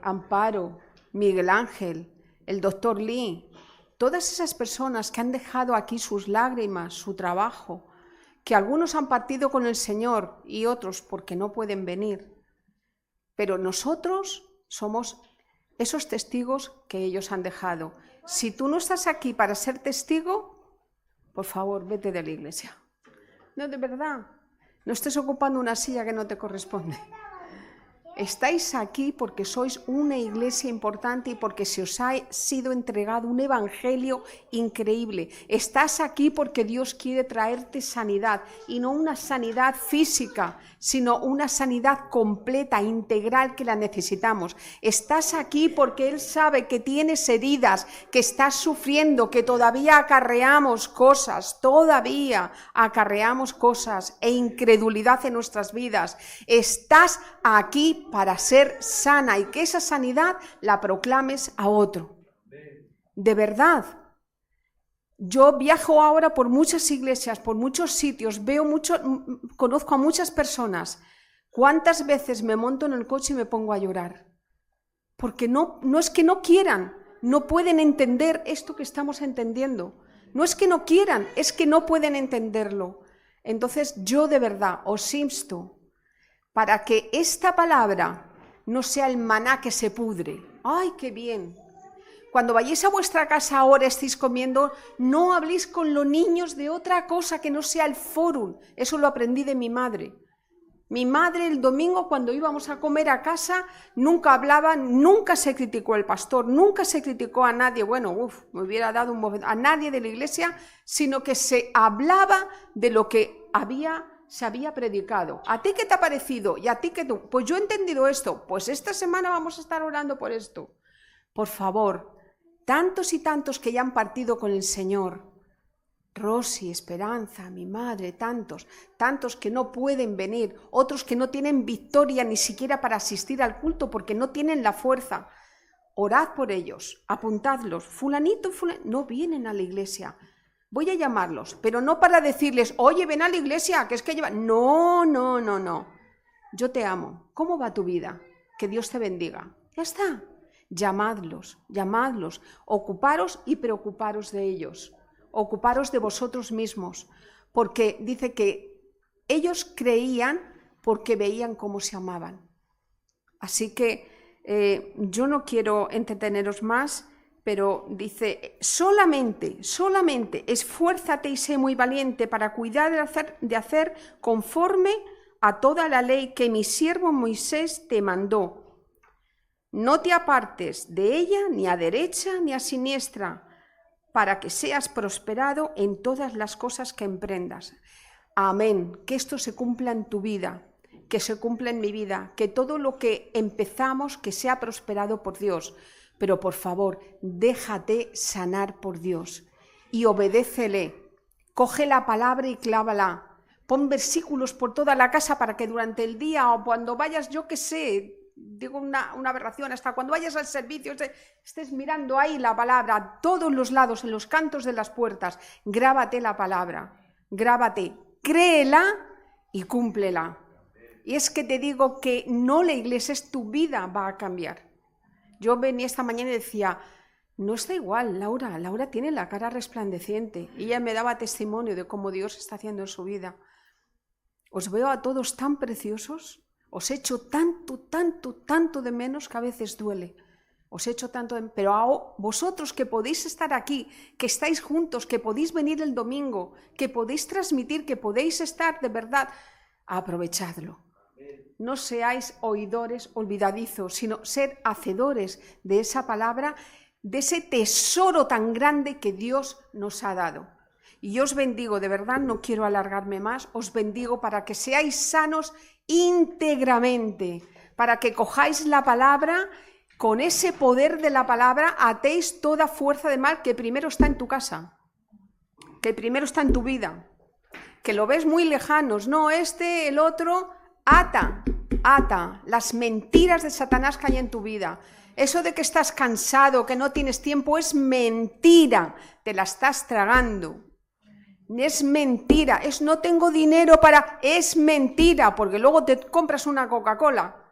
Amparo, Miguel Ángel, el doctor Lee, todas esas personas que han dejado aquí sus lágrimas, su trabajo, que algunos han partido con el Señor y otros porque no pueden venir. Pero nosotros somos esos testigos que ellos han dejado. Si tú no estás aquí para ser testigo, por favor, vete de la iglesia. No, de verdad, no estés ocupando una silla que no te corresponde. Estáis aquí porque sois una iglesia importante y porque se os ha sido entregado un evangelio increíble. Estás aquí porque Dios quiere traerte sanidad, y no una sanidad física, sino una sanidad completa, integral, que la necesitamos. Estás aquí porque Él sabe que tienes heridas, que estás sufriendo, que todavía acarreamos cosas e incredulidad en nuestras vidas. Estás aquí para ser sana y que esa sanidad la proclames a otro. De verdad. Yo viajo ahora por muchas iglesias, por muchos sitios, conozco a muchas personas. ¿Cuántas veces me monto en el coche y me pongo a llorar? Porque no es que no quieran, no pueden entender esto que estamos entendiendo. No es que no quieran, es que no pueden entenderlo. Entonces yo de verdad os insto para que esta palabra no sea el maná que se pudre. ¡Ay, qué bien! Cuando vayáis a vuestra casa ahora, estéis comiendo, no habléis con los niños de otra cosa que no sea el fórum. Eso lo aprendí de mi madre. Mi madre el domingo, cuando íbamos a comer a casa, nunca hablaba, nunca se criticó al pastor, nunca se criticó a nadie, me hubiera dado un momento, a nadie de la iglesia, sino que se hablaba de lo que se había predicado. ¿A ti qué te ha parecido? ¿Y a ti qué tú? Pues yo he entendido esto, pues esta semana vamos a estar orando por esto. Por favor, tantos y tantos que ya han partido con el Señor, Rosy, Esperanza, mi madre, tantos que no pueden venir, otros que no tienen victoria ni siquiera para asistir al culto porque no tienen la fuerza. Orad por ellos, apuntadlos, fulanito, no vienen a la iglesia. Voy a llamarlos, pero no para decirles, oye, ven a la iglesia, que es que lleva... No. Yo te amo. ¿Cómo va tu vida? Que Dios te bendiga. Ya está. Llamadlos, ocuparos y preocuparos de ellos, ocuparos de vosotros mismos, porque dice que ellos creían porque veían cómo se amaban. Así que yo no quiero entreteneros más, pero dice, solamente, esfuérzate y sé muy valiente para cuidar de hacer conforme a toda la ley que mi siervo Moisés te mandó. No te apartes de ella ni a derecha ni a siniestra, para que seas prosperado en todas las cosas que emprendas. Amén. Que esto se cumpla en tu vida, que se cumpla en mi vida, que todo lo que empezamos que sea prosperado por Dios. Pero por favor, déjate sanar por Dios y obedécele. Coge la palabra y clávala. Pon versículos por toda la casa para que durante el día o cuando vayas, yo qué sé, digo una aberración, hasta cuando vayas al servicio estés mirando ahí la palabra a todos los lados, en los cantos de las puertas. Grábate la palabra, grábate, créela y cúmplela. Y es que te digo que no la iglesia, es tu vida, va a cambiar. Yo venía esta mañana y decía, no está igual, Laura tiene la cara resplandeciente. Y ella me daba testimonio de cómo Dios está haciendo en su vida. Os veo a todos tan preciosos. Os echo tanto de menos que a veces duele. Os echo pero a vosotros que podéis estar aquí, que estáis juntos, que podéis venir el domingo, que podéis transmitir, que podéis estar de verdad, aprovechadlo. No seáis oidores olvidadizos, sino ser hacedores de esa palabra, de ese tesoro tan grande que Dios nos ha dado. Y yo os bendigo, de verdad, no quiero alargarme más, os bendigo para que seáis sanos íntegramente, para que cojáis la palabra, con ese poder de la palabra atéis toda fuerza de mal que primero está en tu casa, que primero está en tu vida, que lo ves muy lejanos, no el otro, ata las mentiras de Satanás que hay en tu vida. Eso de que estás cansado, que no tienes tiempo, es mentira, te la estás tragando. Es mentira, es no tengo dinero para... Es mentira, porque luego te compras una Coca-Cola.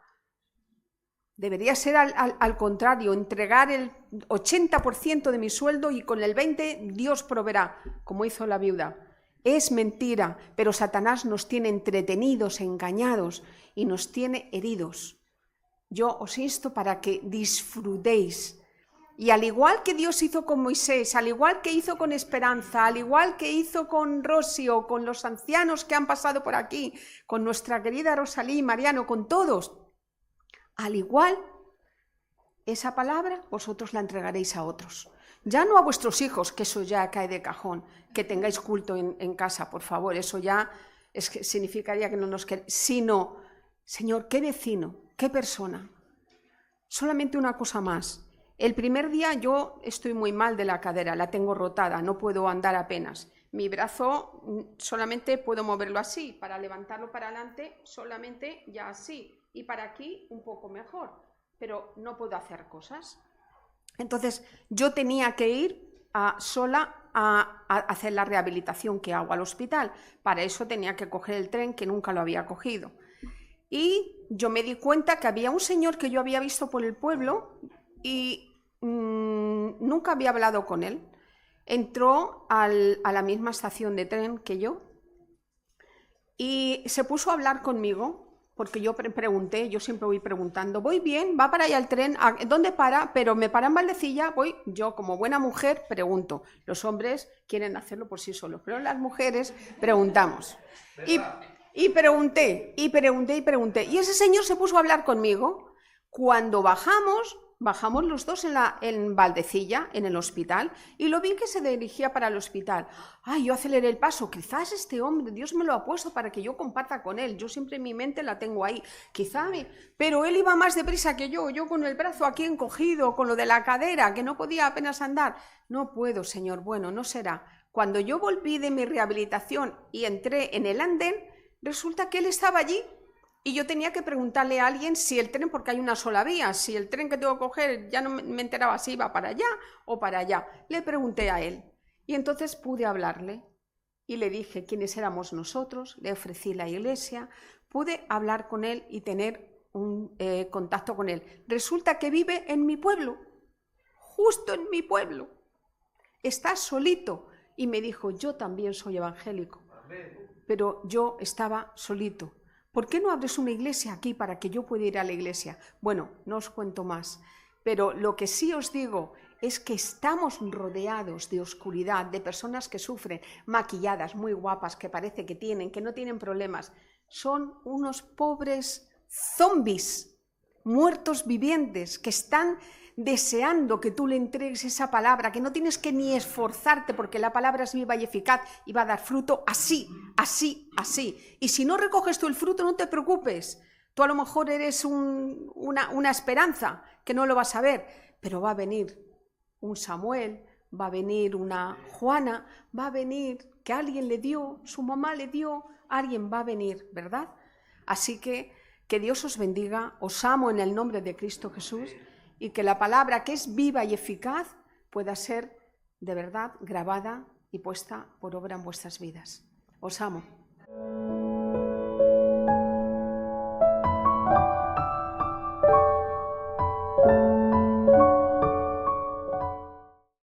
Debería ser al contrario, entregar el 80% de mi sueldo y con el 20% Dios proveerá, como hizo la viuda. Es mentira, pero Satanás nos tiene entretenidos, engañados y nos tiene heridos. Yo os insto para que disfrutéis. Y al igual que Dios hizo con Moisés, al igual que hizo con Esperanza, al igual que hizo con Rosio, con los ancianos que han pasado por aquí, con nuestra querida Rosalí, Mariano, con todos, al igual, esa palabra vosotros la entregaréis a otros. Ya no a vuestros hijos, que eso ya cae de cajón, que tengáis culto en casa, por favor, eso ya significaría que no nos queréis, sino, Señor, ¿qué vecino, qué persona? Solamente una cosa más. El primer día yo estoy muy mal de la cadera, la tengo rotada, no puedo andar apenas. Mi brazo solamente puedo moverlo así, para levantarlo para adelante solamente ya así, y para aquí un poco mejor, pero no puedo hacer cosas. Entonces yo tenía que ir sola a hacer la rehabilitación que hago al hospital. Para eso tenía que coger el tren, que nunca lo había cogido. Y yo me di cuenta que había un señor que yo había visto por el pueblo y nunca había hablado con él. Entró a la misma estación de tren que yo y se puso a hablar conmigo, porque yo pregunté, yo siempre voy preguntando, voy bien, va para allá el tren, ¿dónde para? Pero me para en Valdecilla, voy, yo como buena mujer pregunto. Los hombres quieren hacerlo por sí solos, pero las mujeres preguntamos. Y pregunté. Y ese señor se puso a hablar conmigo. Cuando bajamos los dos en Valdecilla, en el hospital, y lo vi que se dirigía para el hospital. Ay, yo aceleré el paso. Quizás este hombre, Dios me lo ha puesto para que yo comparta con él. Yo siempre en mi mente la tengo ahí. Pero él iba más deprisa que yo con el brazo aquí encogido, con lo de la cadera, que no podía apenas andar. No puedo, Señor, bueno, no será. Cuando yo volví de mi rehabilitación y entré en el andén, resulta que él estaba allí. Y yo tenía que preguntarle a alguien si el tren, porque hay una sola vía, si el tren que tengo que coger, ya no me enteraba si iba para allá o para allá. Le pregunté a él y entonces pude hablarle y le dije quiénes éramos nosotros, le ofrecí la iglesia, pude hablar con él y tener un contacto con él. Resulta que vive en mi pueblo, justo en mi pueblo. Está solito y me dijo, yo también soy evangélico, pero yo estaba solito. ¿Por qué no abres una iglesia aquí para que yo pueda ir a la iglesia? Bueno, no os cuento más, pero lo que sí os digo es que estamos rodeados de oscuridad, de personas que sufren, maquilladas, muy guapas, que parece que no tienen problemas. Son unos pobres zombies, muertos vivientes, que están deseando que tú le entregues esa palabra, que no tienes que ni esforzarte porque la palabra es viva y eficaz y va a dar fruto así, así, así. Y si no recoges tú el fruto, no te preocupes. Tú a lo mejor eres una esperanza que no lo vas a ver, pero va a venir un Samuel, va a venir una Juana, va a venir que alguien le dio, su mamá le dio, alguien va a venir, ¿verdad? Así que Dios os bendiga, os amo en el nombre de Cristo Jesús y que la palabra que es viva y eficaz pueda ser de verdad grabada y puesta por obra en vuestras vidas. Os amo.